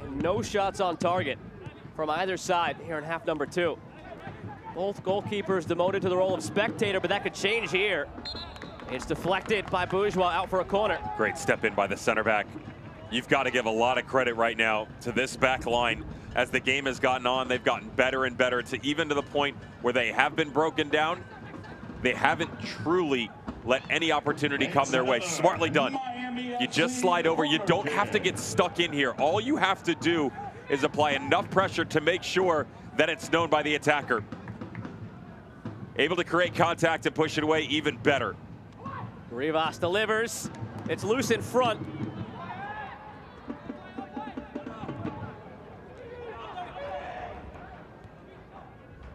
And no shots on target from either side here in half number 2. Both goalkeepers demoted to the role of spectator, but that could change here. It's deflected by Bourgeois out for a corner. Great step in by the center back. You've got to give a lot of credit right now to this back line. As the game has gotten on, they've gotten better and better, to even to the point where they have been broken down. They haven't truly let any opportunity come their way. Smartly done. You just slide over. You don't have to get stuck in here. All you have to do is apply enough pressure to make sure that it's known by the attacker. Able to create contact and push it away, even better. Rivas delivers. It's loose in front.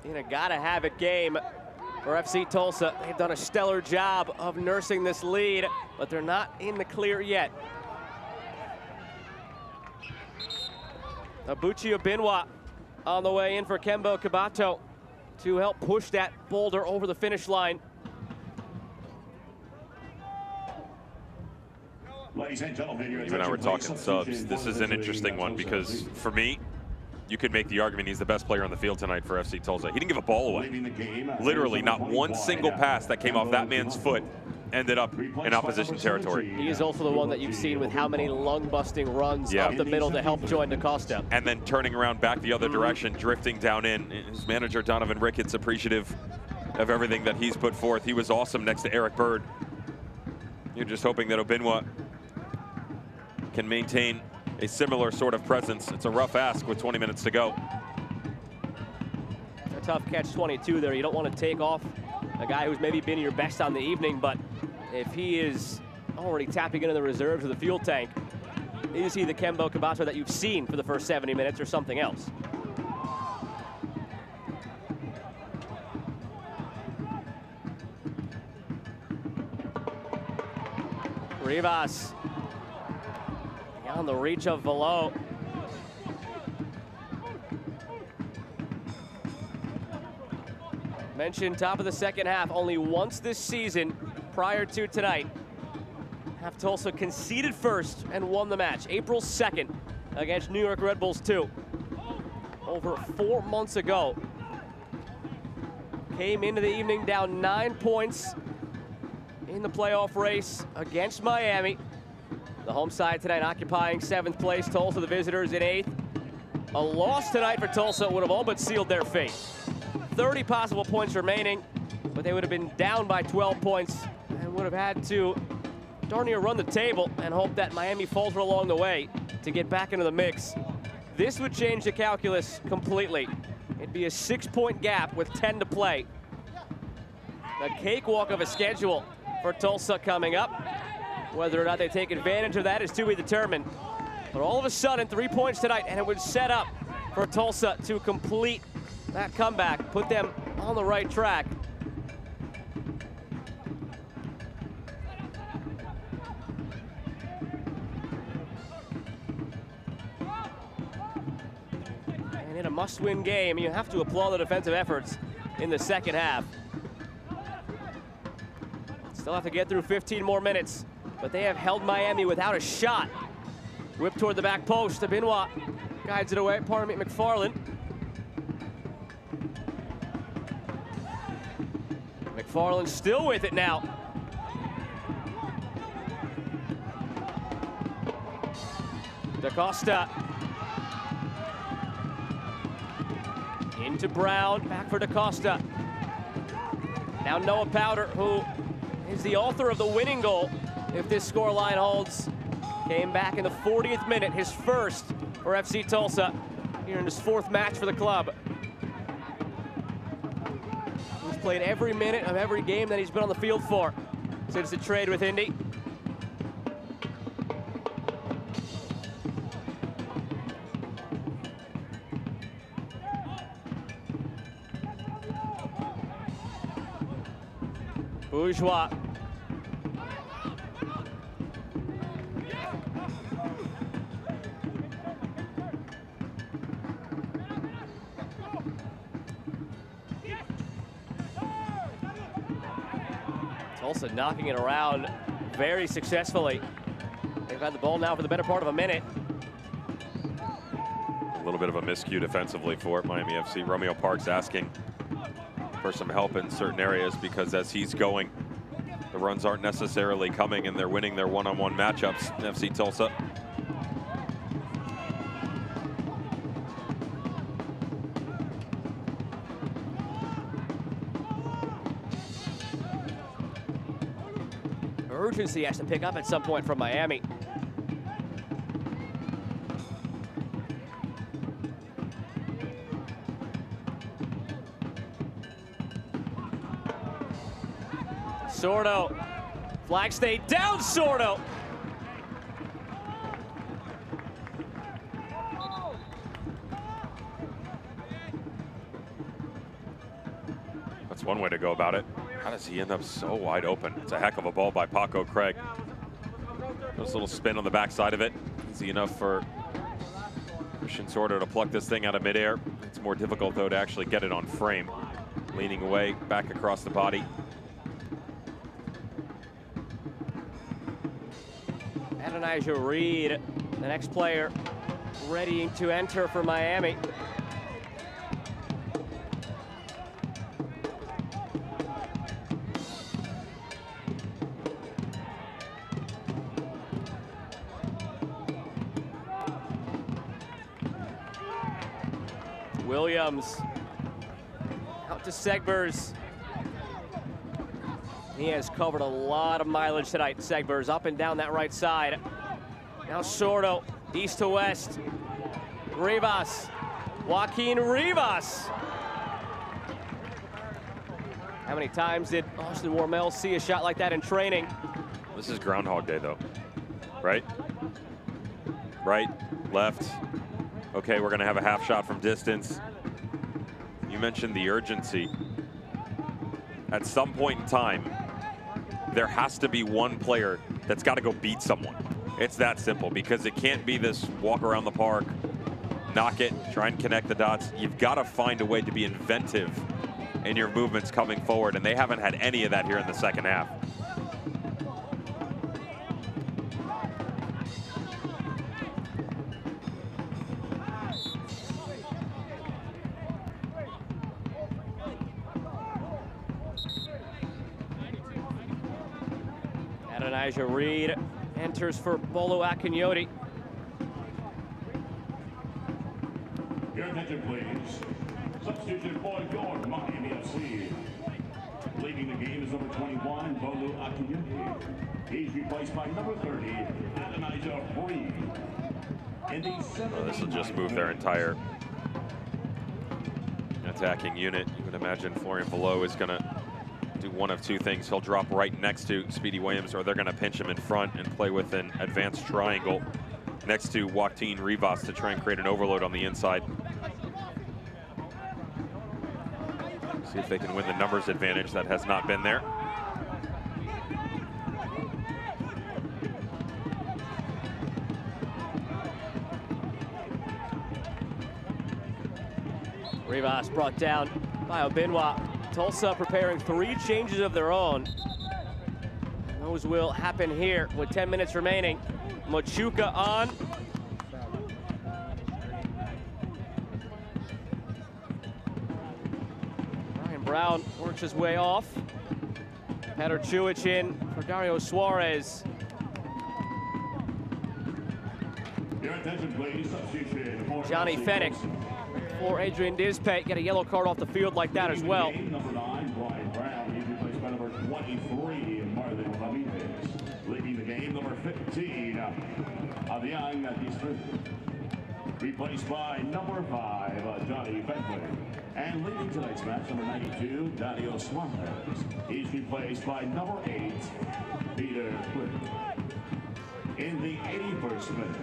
In a gotta-have-it game for FC Tulsa. They've done a stellar job of nursing this lead, but they're not in the clear yet. Abuchi Obinwa on the way in for Kembo Kabato to help push that boulder over the finish line. Ladies and gentlemen, You and I were talking subs. This is an interesting one because for me, you could make the argument he's the best player on the field tonight for FC Tulsa. He didn't give a ball away. Literally, not one single pass that came off that man's foot ended up in opposition territory. He is also the one that you've seen with how many lung-busting runs up the middle to help join DaCosta. And then turning around back the other direction, drifting down in. His manager, Donovan Ricketts, appreciative of everything that he's put forth. He was awesome next to Eric Bird. You're just hoping that Obinwa can maintain a similar sort of presence. It's a rough ask with 20 minutes to go. A tough catch-22 there. You don't want to take off a guy who's maybe been your best on the evening, but if he is already tapping into the reserves of the fuel tank, is he the Kembo Kabato that you've seen for the first 70 minutes or something else? Rivas On the reach of Velo. Mentioned top of the second half, only once this season prior to tonight have Tulsa conceded first and won the match. April 2nd against New York Red Bulls 2. Over 4 months ago. Came into the evening down 9 points in the playoff race against Miami. The home side tonight occupying 7th place. Tulsa, the visitors, in 8th. A loss tonight for Tulsa would have all but sealed their fate. 30 possible points remaining, but they would have been down by 12 points and would have had to darn near run the table and hope that Miami faltered along the way to get back into the mix. This would change the calculus completely. It'd be a 6-point gap with 10 to play. A cakewalk of a schedule for Tulsa coming up. Whether or not they take advantage of that is to be determined. But all of a sudden, 3 points tonight, and it would set up for Tulsa to complete that comeback, put them on the right track. And in a must-win game, you have to applaud the defensive efforts in the second half. Still have to get through 15 more minutes, but they have held Miami without a shot. Whip toward the back post. Benoit guides it away. Pardon me, McFarland. McFarland still with it now. DaCosta. Into Brown, back for DaCosta. Now Noah Powder, who is the author of the winning goal, if this scoreline holds. Came back in the 40th minute, his first for FC Tulsa, here in his 4th match for the club. He's played every minute of every game that he's been on the field for since the trade with Indy. Bourgeois. Tulsa knocking it around very successfully. They've had the ball now for the better part of a minute. A little bit of a miscue defensively for Miami FC. Romeo Parks asking for some help in certain areas because as he's going, the runs aren't necessarily coming and they're winning their one-on-one matchups, FC Tulsa. Urgency has to pick up at some point from Miami. Sordo. Flag stayed down, Sordo. That's one way to go about it. How does he end up so wide open? It's a heck of a ball by Paco Craig. Just a little spin on the backside of it. Easy enough for Christian Sordo to pluck this thing out of midair. It's more difficult, though, to actually get it on frame. Leaning away, back across the body. Adonijah Reed, the next player, ready to enter for Miami. Williams out to Segbers. He has covered a lot of mileage tonight. Segbers up and down that right side. Now Sordo, east to west. Rivas, Joaquin Rivas. How many times did Austin Warmel see a shot like that in training? This is Groundhog Day, though, right? Right, left. Okay, we're gonna have a half shot from distance. You mentioned the urgency. At some point in time, there has to be one player that's got to go beat someone. It's that simple, because it can't be this walk around the park, knock it, try and connect the dots. You've got to find a way to be inventive in your movements coming forward, and they haven't had any of that here in the second half. Elijah Reed enters for Bolo Akinyoti. Your attention, please. Substitution for your Miami FC. Leading the game is number 21, Bolo Akinyoti. He's replaced by number 30, Elijah Reed. In the This will just move their entire attacking unit. You would imagine Florian Below is going to do one of two things. He'll drop right next to Speedy Williams, or they're going to pinch him in front and play with an advanced triangle next to Joaquin Rivas to try and create an overload on the inside. See if they can win the numbers advantage that has not been there. Rivas brought down by Obinwa. Tulsa preparing 3 changes of their own. Those will happen here with 10 minutes remaining. Machuca on. Ryan Brown works his way off. Petr Czujic in for Dario Suarez. Your attention, please. Substitution for Johnny Fennick for Adrian Dizpe. Get a yellow card off the field like that as well. Number 9, Brian Brown. He's replaced by number 23, Marlon Ramirez. Leading the game, number 15, Avian Distri. Replaced by number 5, Johnny Bentley. And leading tonight's match, number 92, Dario Suarez. He's replaced by number 8, Peter Quick. In the 81st minute.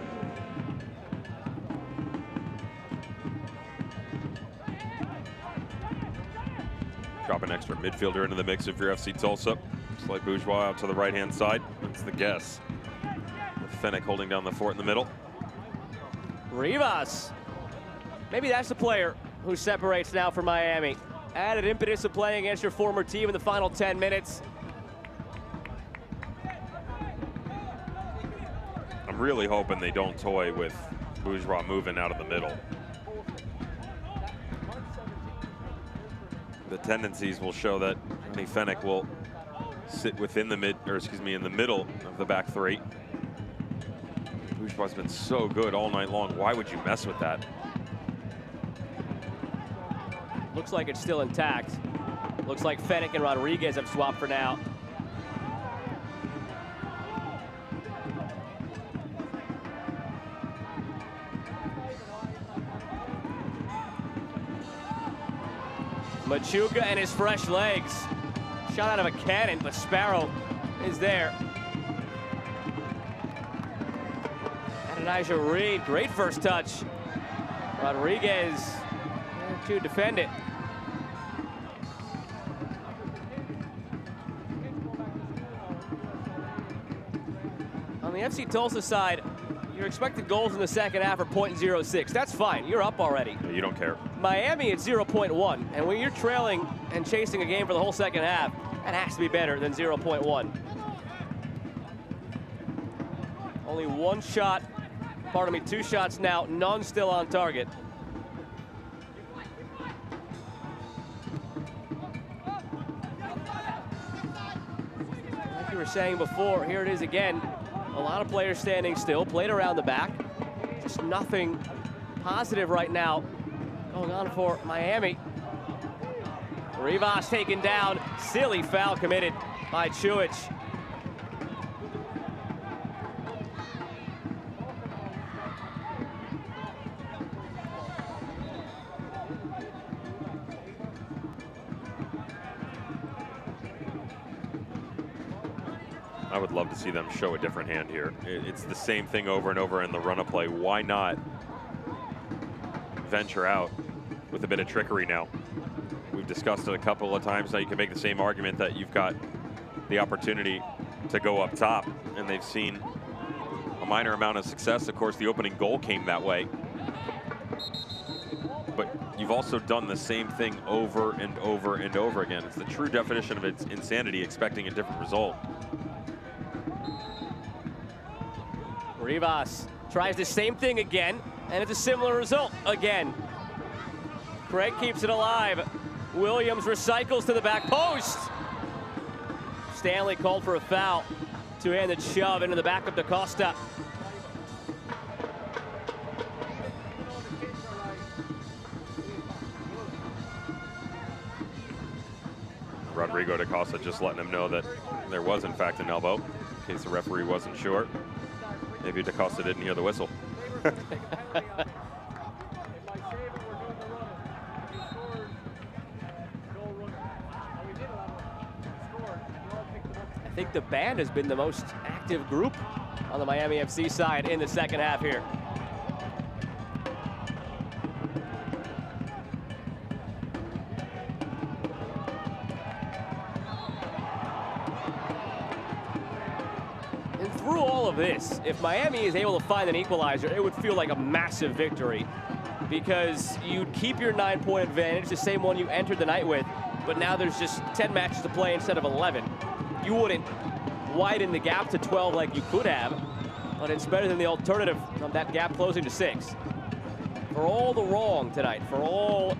Drop an extra midfielder into the mix if you're FC Tulsa. Slight Bourgeois out to the right-hand side. That's the guess. With Fennick holding down the fort in the middle. Rivas. Maybe that's the player who separates now for Miami. Added impetus of playing against your former team in the final 10 minutes. I'm really hoping they don't toy with Bourgeois moving out of the middle. The tendencies will show that Johnny Fennick will sit within the in the middle of the back 3. Bourgeois has been so good all night long. Why would you mess with that? Looks like it's still intact. Looks like Fennick and Rodriguez have swapped for now. Machuca and his fresh legs. Shot out of a cannon, but Sparrow is there. Elijah Reed, great first touch. Rodriguez there to defend it. On the FC Tulsa side, your expected goals in the second half are .06. That's fine, you're up already. You don't care. Miami at 0.1, and when you're trailing and chasing a game for the whole second half, that has to be better than 0.1. Only 1 shot, pardon me, 2 shots now, none still on target. Like you were saying before, here it is again. A lot of players standing still, played around the back. Just nothing positive right now going on for Miami. Rivas taken down. Silly foul committed by Czujic. I would love to see them show a different hand here. It's the same thing over and over in the run-up play. Why not venture out with a bit of trickery now? We've discussed it a couple of times now. You can make the same argument that you've got the opportunity to go up top, and they've seen a minor amount of success. Of course, the opening goal came that way. But you've also done the same thing over and over and over again. It's the true definition of its insanity, expecting a different result. Rivas tries the same thing again, and it's a similar result again. Craig keeps it alive. Williams recycles to the back post. Stanley called for a foul. Two-handed shove into the back of DaCosta. Rodrigo DaCosta just letting him know that there was in fact an elbow, in case the referee wasn't sure. Maybe DaCosta didn't hear the whistle. I think the band has been the most active group on the Miami FC side in the second half here. And through all of this, if Miami is able to find an equalizer, it would feel like a massive victory, because you'd keep your 9-point advantage, the same one you entered the night with, but now there's just 10 matches to play instead of 11. You wouldn't widen the gap to 12 like you could have, but it's better than the alternative of that gap closing to 6. For all the wrong tonight, for all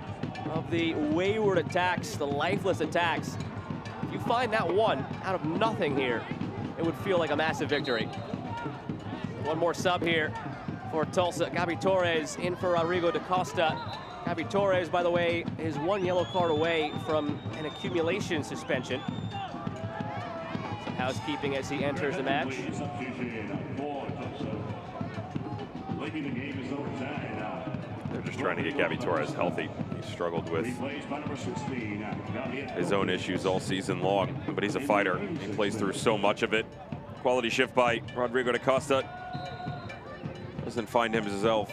of the wayward attacks, the lifeless attacks, if you find that one out of nothing here, it would feel like a massive victory. One more sub here for Tulsa. Gabi Torres in for Rodrigo DaCosta. Gabi Torres, by the way, is 1 yellow card away from an accumulation suspension. Housekeeping as he enters the match. They're just trying to get Gabi Torres healthy. He struggled with his own issues all season long, but he's a fighter. He plays through so much of it. Quality shift by Rodrigo DaCosta. Doesn't find himself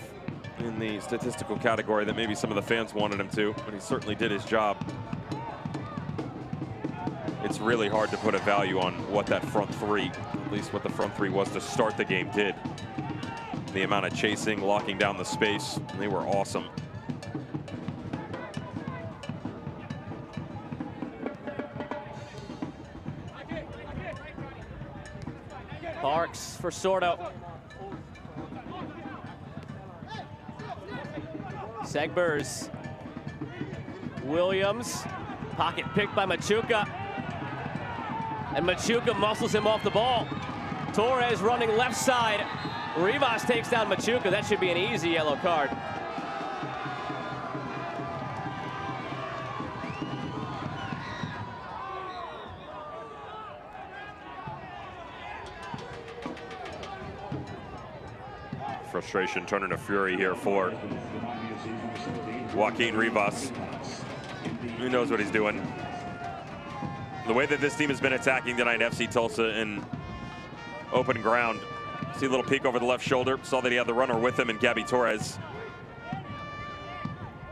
in the statistical category that maybe some of the fans wanted him to, but he certainly did his job. It's really hard to put a value on what that front three, at least what the front three was to start the game, did. The amount of chasing, locking down the space, they were awesome. Parks for Sordo. Segbers. Williams. Pocket picked by Machuca. And Machuca muscles him off the ball. Torres running left side. Rivas takes down Machuca. That should be an easy yellow card. Frustration turning to fury here for Joaquin Rivas. Who knows what he's doing? The way that this team has been attacking tonight, FC Tulsa in open ground. See a little peek over the left shoulder. Saw that he had the runner with him in Gabi Torres.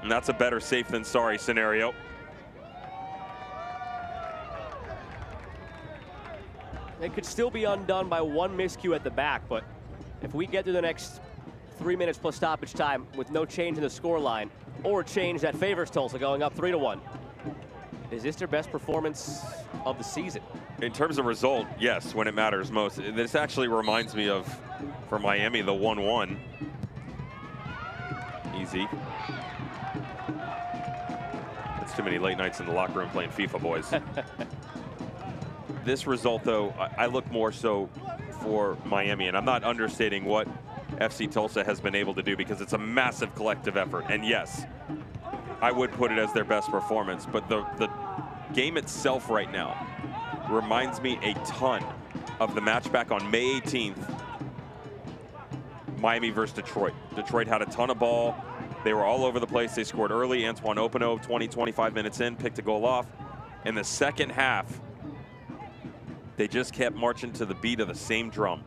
And that's a better safe than sorry scenario. It could still be undone by one miscue at the back, but if we get through the next 3 minutes plus stoppage time with no change in the scoreline, or change that favors Tulsa going up 3-1, is this their best performance of the season? In terms of result, yes, when it matters most. This actually reminds me of, for Miami, the 1-1. Easy. That's too many late nights in the locker room playing FIFA, boys. This result, though, I look more so for Miami, and I'm not understating what FC Tulsa has been able to do, because it's a massive collective effort. And yes, I would put it as their best performance, but the game itself right now reminds me a ton of the match back on May 18th, Miami versus Detroit. Detroit had a ton of ball. They were all over the place. They scored early. Antoine Openo, 20-25 minutes in, picked a goal off. In the second half, they just kept marching to the beat of the same drum,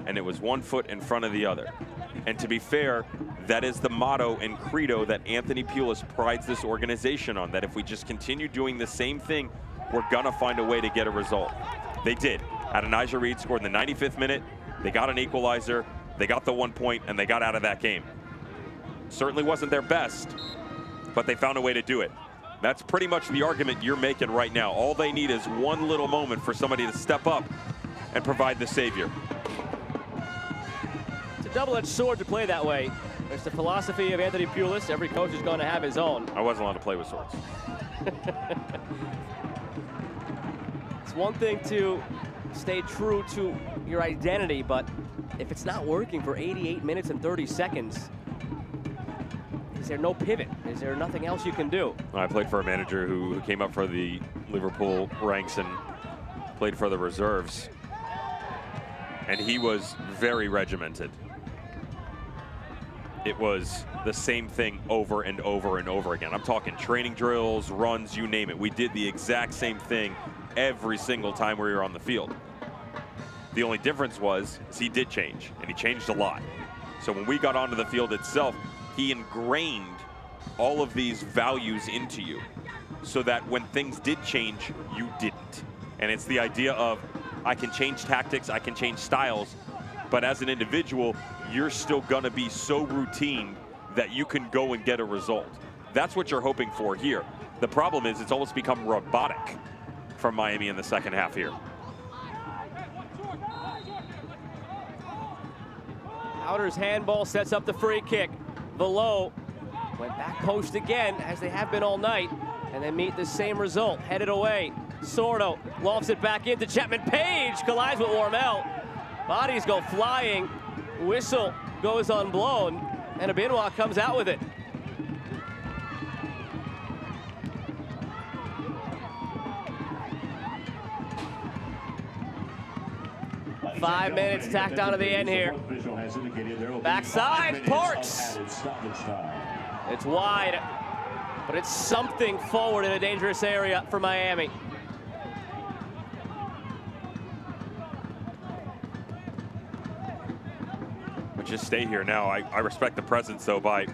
and it was one foot in front of the other. And to be fair, that is the motto and credo that Anthony Pulis prides this organization on, that if we just continue doing the same thing, we're gonna find a way to get a result. They did. Adonijah Reed scored in the 95th minute. They got an equalizer, they got the 1 point, and they got out of that game. Certainly wasn't their best, but they found a way to do it. That's pretty much the argument you're making right now. All they need is one little moment for somebody to step up and provide the savior. It's a double-edged sword to play that way. It's the philosophy of Anthony Pulis. Every coach is going to have his own. I wasn't allowed to play with swords. It's one thing to stay true to your identity, but if it's not working for 88 minutes and 30 seconds, is there no pivot? Is there nothing else you can do? I played for a manager who came up for the Liverpool ranks and played for the reserves. And he was very regimented. It was the same thing over and over and over again. I'm talking training drills, runs, you name it. We did the exact same thing every single time we were on the field. The only difference was he did change, and he changed a lot. So when we got onto the field itself, he ingrained all of these values into you so that when things did change, you didn't. And it's the idea of, I can change tactics, I can change styles, but as an individual, you're still gonna be so routine that you can go and get a result. That's what you're hoping for here. The problem is it's almost become robotic from Miami in the second half here. Powder's handball sets up the free kick. Below went back post again, as they have been all night, and they meet the same result. Headed away. Sordo lofts it back into Chapman. Page collides with Warmel. Bodies go flying. Whistle goes unblown, and Abinwa comes out with it. Five minutes tacked onto the end here. Backside, Parks. It's wide, but it's something forward in a dangerous area for Miami. But just stay here now. I respect the presence, though, by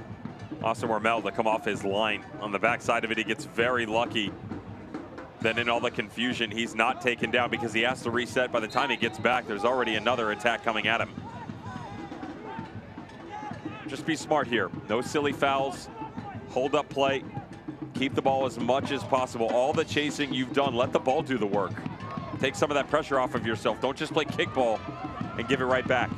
Austin Warmel to come off his line. On the backside of it, he gets very lucky. Then in all the confusion, he's not taken down because he has to reset. By the time he gets back, there's already another attack coming at him. Just be smart here. No silly fouls. Hold up play. Keep the ball as much as possible. All the chasing you've done, let the ball do the work. Take some of that pressure off of yourself. Don't just play kickball and give it right back.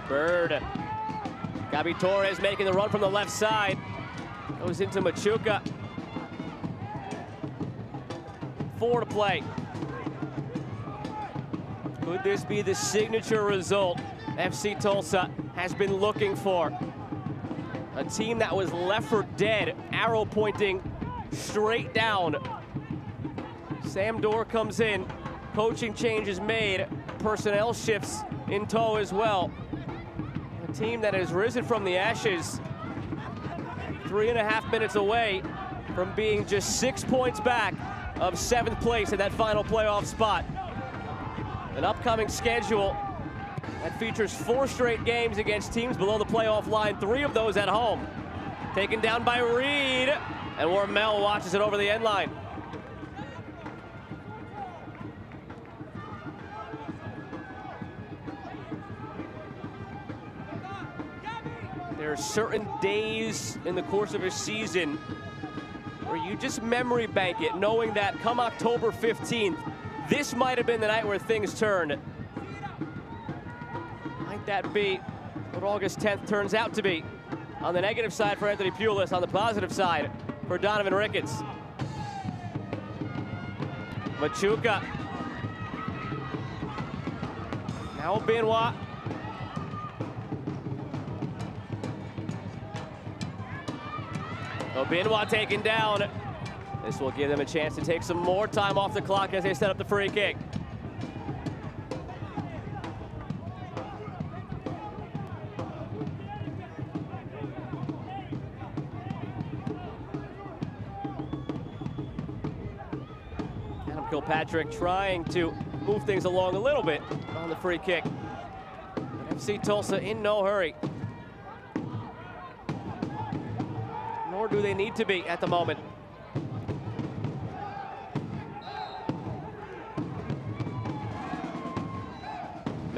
Bird. Gabi Torres making the run from the left side. Goes into Machuca. 4 to play. Could this be the signature result FC Tulsa has been looking for? A team that was left for dead, arrow pointing straight down. Sam Dorr comes in, coaching changes made, personnel shifts in tow as well. A team that has risen from the ashes, 3.5 minutes away from being just 6 points back of 7th place in that final playoff spot. An upcoming schedule that features 4 straight games against teams below the playoff line, 3 of those at home. Taken down by Reed, and Warmel watches it over the end line. There are certain days in the course of a season where you just memory bank it, knowing that come October 15th, this might have been the night where things turned. Might that be what August 10th turns out to be? On the negative side for Anthony Pulis, on the positive side for Donovan Ricketts. Machuca. Now Benoit. Benoit taken down. This will give them a chance to take some more time off the clock as they set up the free kick. Adam Kilpatrick trying to move things along a little bit on the free kick. FC Tulsa in no hurry. Nor do they need to be at the moment.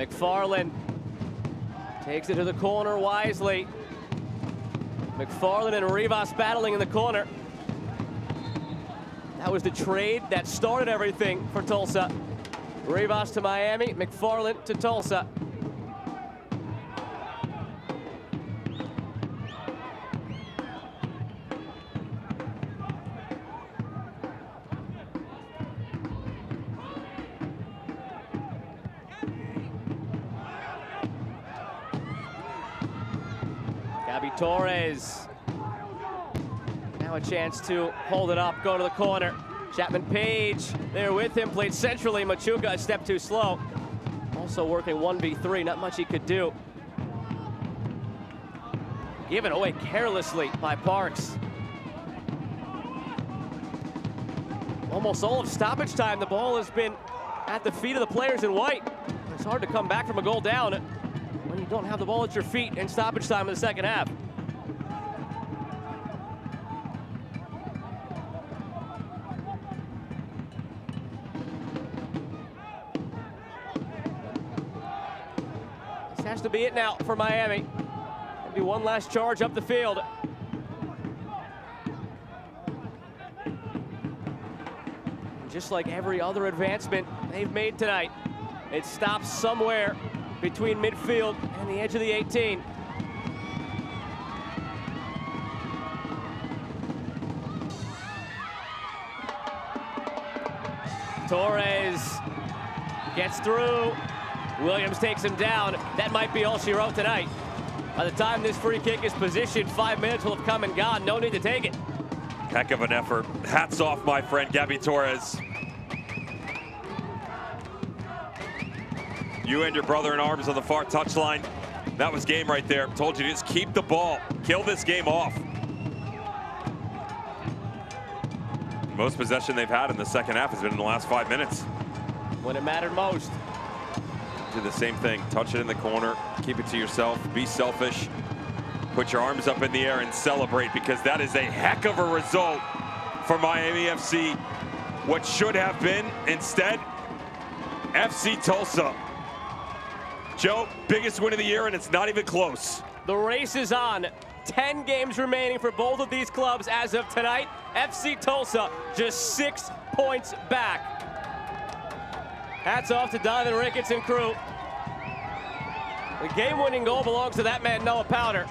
McFarland takes it to the corner wisely. McFarland and Rivas battling in the corner. That was the trade that started everything for Tulsa. Rivas to Miami, McFarland to Tulsa. Gabby Torres. Now a chance to hold it up, go to the corner. Chapman Page there with him, played centrally. Machuca a step too slow. Also working 1v3, not much he could do. Given away carelessly by Parks. Almost all of stoppage time, the ball has been at the feet of the players in white. It's hard to come back from a goal down when you don't have the ball at your feet in stoppage time in the second half. This has to be it now for Miami. Maybe one last charge up the field. Just like every other advancement they've made tonight, it stops somewhere between midfield and the edge of the 18. Torres gets through. Williams takes him down. That might be all she wrote tonight. By the time this free kick is positioned, 5 minutes will have come and gone. No need to take it. Heck of an effort. Hats off, my friend, Gabby Torres. You and your brother in arms on the far touchline. That was game right there. Told you to just keep the ball. Kill this game off. Most possession they've had in the second half has been in the last 5 minutes. When it mattered most. Do the same thing. Touch it in the corner. Keep it to yourself. Be selfish. Put your arms up in the air and celebrate, because that is a heck of a result for Miami FC. What should have been, instead, FC Tulsa. Joe, biggest win of the year, and it's not even close. The race is on. 10 games remaining for both of these clubs as of tonight. FC Tulsa just 6 points back. Hats off to Donovan Ricketts and crew. The game-winning goal belongs to that man, Noah Powder.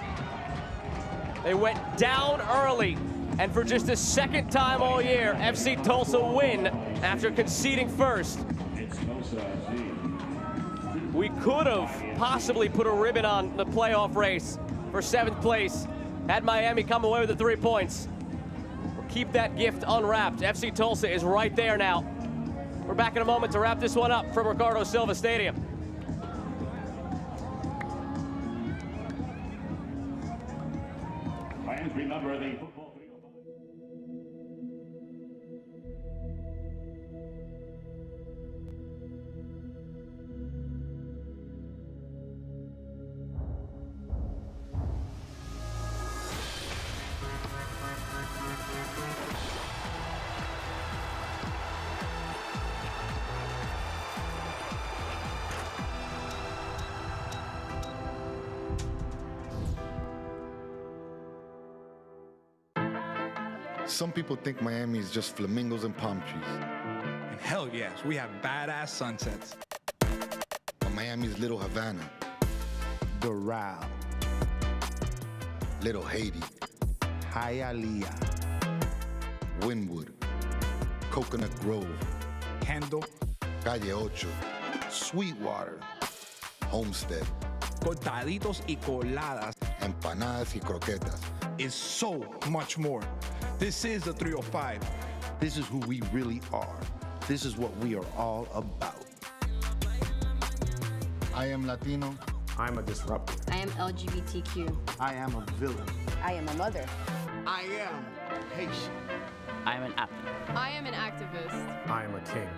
They went down early, and for just the second time all year, FC Tulsa win after conceding first. We could have possibly put a ribbon on the playoff race for 7th place had Miami come away with the 3 points. We'll keep that gift unwrapped. FC Tulsa is right there now. We're back in a moment to wrap this one up from Ricardo Silva Stadium. Fans, remember the football. Some people think Miami is just flamingos and palm trees. And hell yes, we have badass sunsets. But Miami's Little Havana, Doral, Little Haiti, Hialeah, Wynwood, Coconut Grove, Kendall, Calle Ocho, Sweetwater, Homestead, cortaditos y coladas empanadas y croquetas. is so much more. This is the 305. This is who we really are. This is what we are all about. I am Latino. I'm a disruptor. I am LGBTQ. I am a villain. I am a mother. I am Haitian. I am an athlete. I am an activist. I am a king.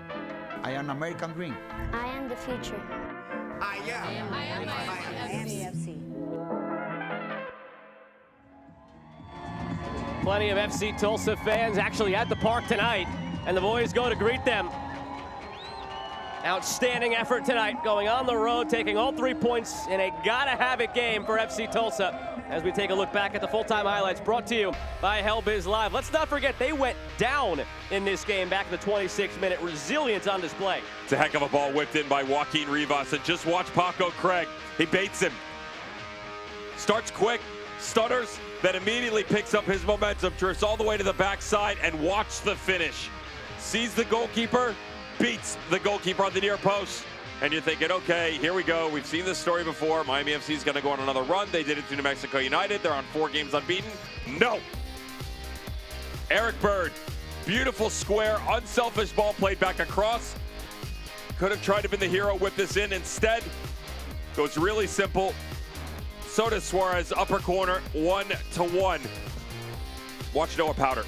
I am American Dream. I am the future. I am. I am AFC. Plenty of FC Tulsa fans actually at the park tonight, and the boys go to greet them. Outstanding effort tonight, going on the road, taking all 3 points in a gotta-have-it game for FC Tulsa. As we take a look back at the full-time highlights brought to you by Hellbiz Live. Let's not forget, they went down in this game back in the 26th minute. Resilience on display. It's a heck of a ball whipped in by Joaquin Rivas, and just watch Paco Craig. He baits him. Starts quick, stutters, then immediately picks up his momentum, drifts all the way to the backside, and watch the finish. Sees the goalkeeper, beats the goalkeeper on the near post, and you're thinking, okay, here we go. We've seen this story before. Miami FC is going to go on another run. They did it to New Mexico United. They're on 4 games unbeaten. No. Eric Bird, beautiful square, unselfish ball played back across. Could have tried to be the hero, whip this in. Instead, goes really simple. So does Suarez, upper corner, 1-1. Watch Noah Powder.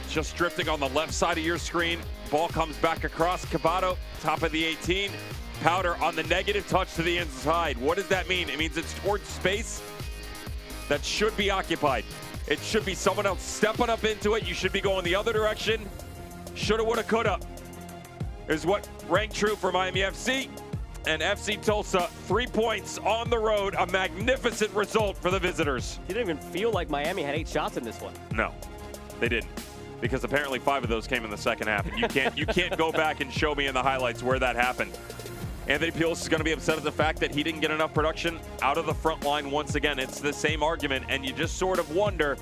Just drifting on the left side of your screen. Ball comes back across. Cabato, top of the 18. Powder on the negative touch to the inside. What does that mean? It means it's towards space that should be occupied. It should be someone else stepping up into it. You should be going the other direction. Shoulda, woulda, coulda is what rang true for Miami FC. And FC Tulsa, 3 points on the road. A magnificent result for the visitors. You didn't even feel like Miami had 8 shots in this one. No, they didn't. Because apparently 5 of those came in the second half. And you can't go back and show me in the highlights where that happened. Anthony Pulis is going to be upset at the fact that he didn't get enough production out of the front line once again. It's the same argument, and you just sort of wonder,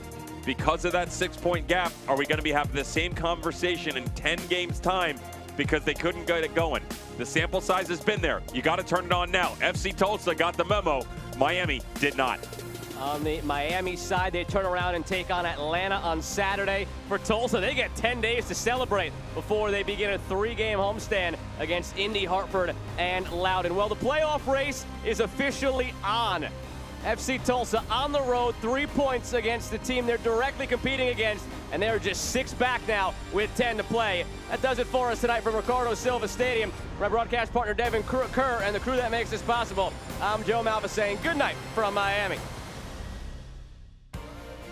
because of that 6-point gap, are we going to be having the same conversation in 10 games' time because they couldn't get it going? The sample size has been there. You got to turn it on now. FC Tulsa got the memo. Miami did not. On the Miami side, they turn around and take on Atlanta on Saturday. For Tulsa, they get 10 days to celebrate before they begin a 3-game homestand against Indy, Hartford, and Loudoun. Well, the playoff race is officially on. FC Tulsa on the road, 3 points against the team they're directly competing against, and they're just 6 back now with 10 to play. That does it for us tonight from Ricardo Silva Stadium. My broadcast partner Devin Kerr and the crew that makes this possible. I'm Joe Malva saying good night from Miami.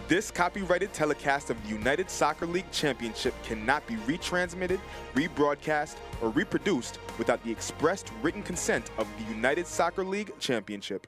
This copyrighted telecast of the United Soccer League Championship cannot be retransmitted, rebroadcast, or reproduced without the expressed written consent of the United Soccer League Championship.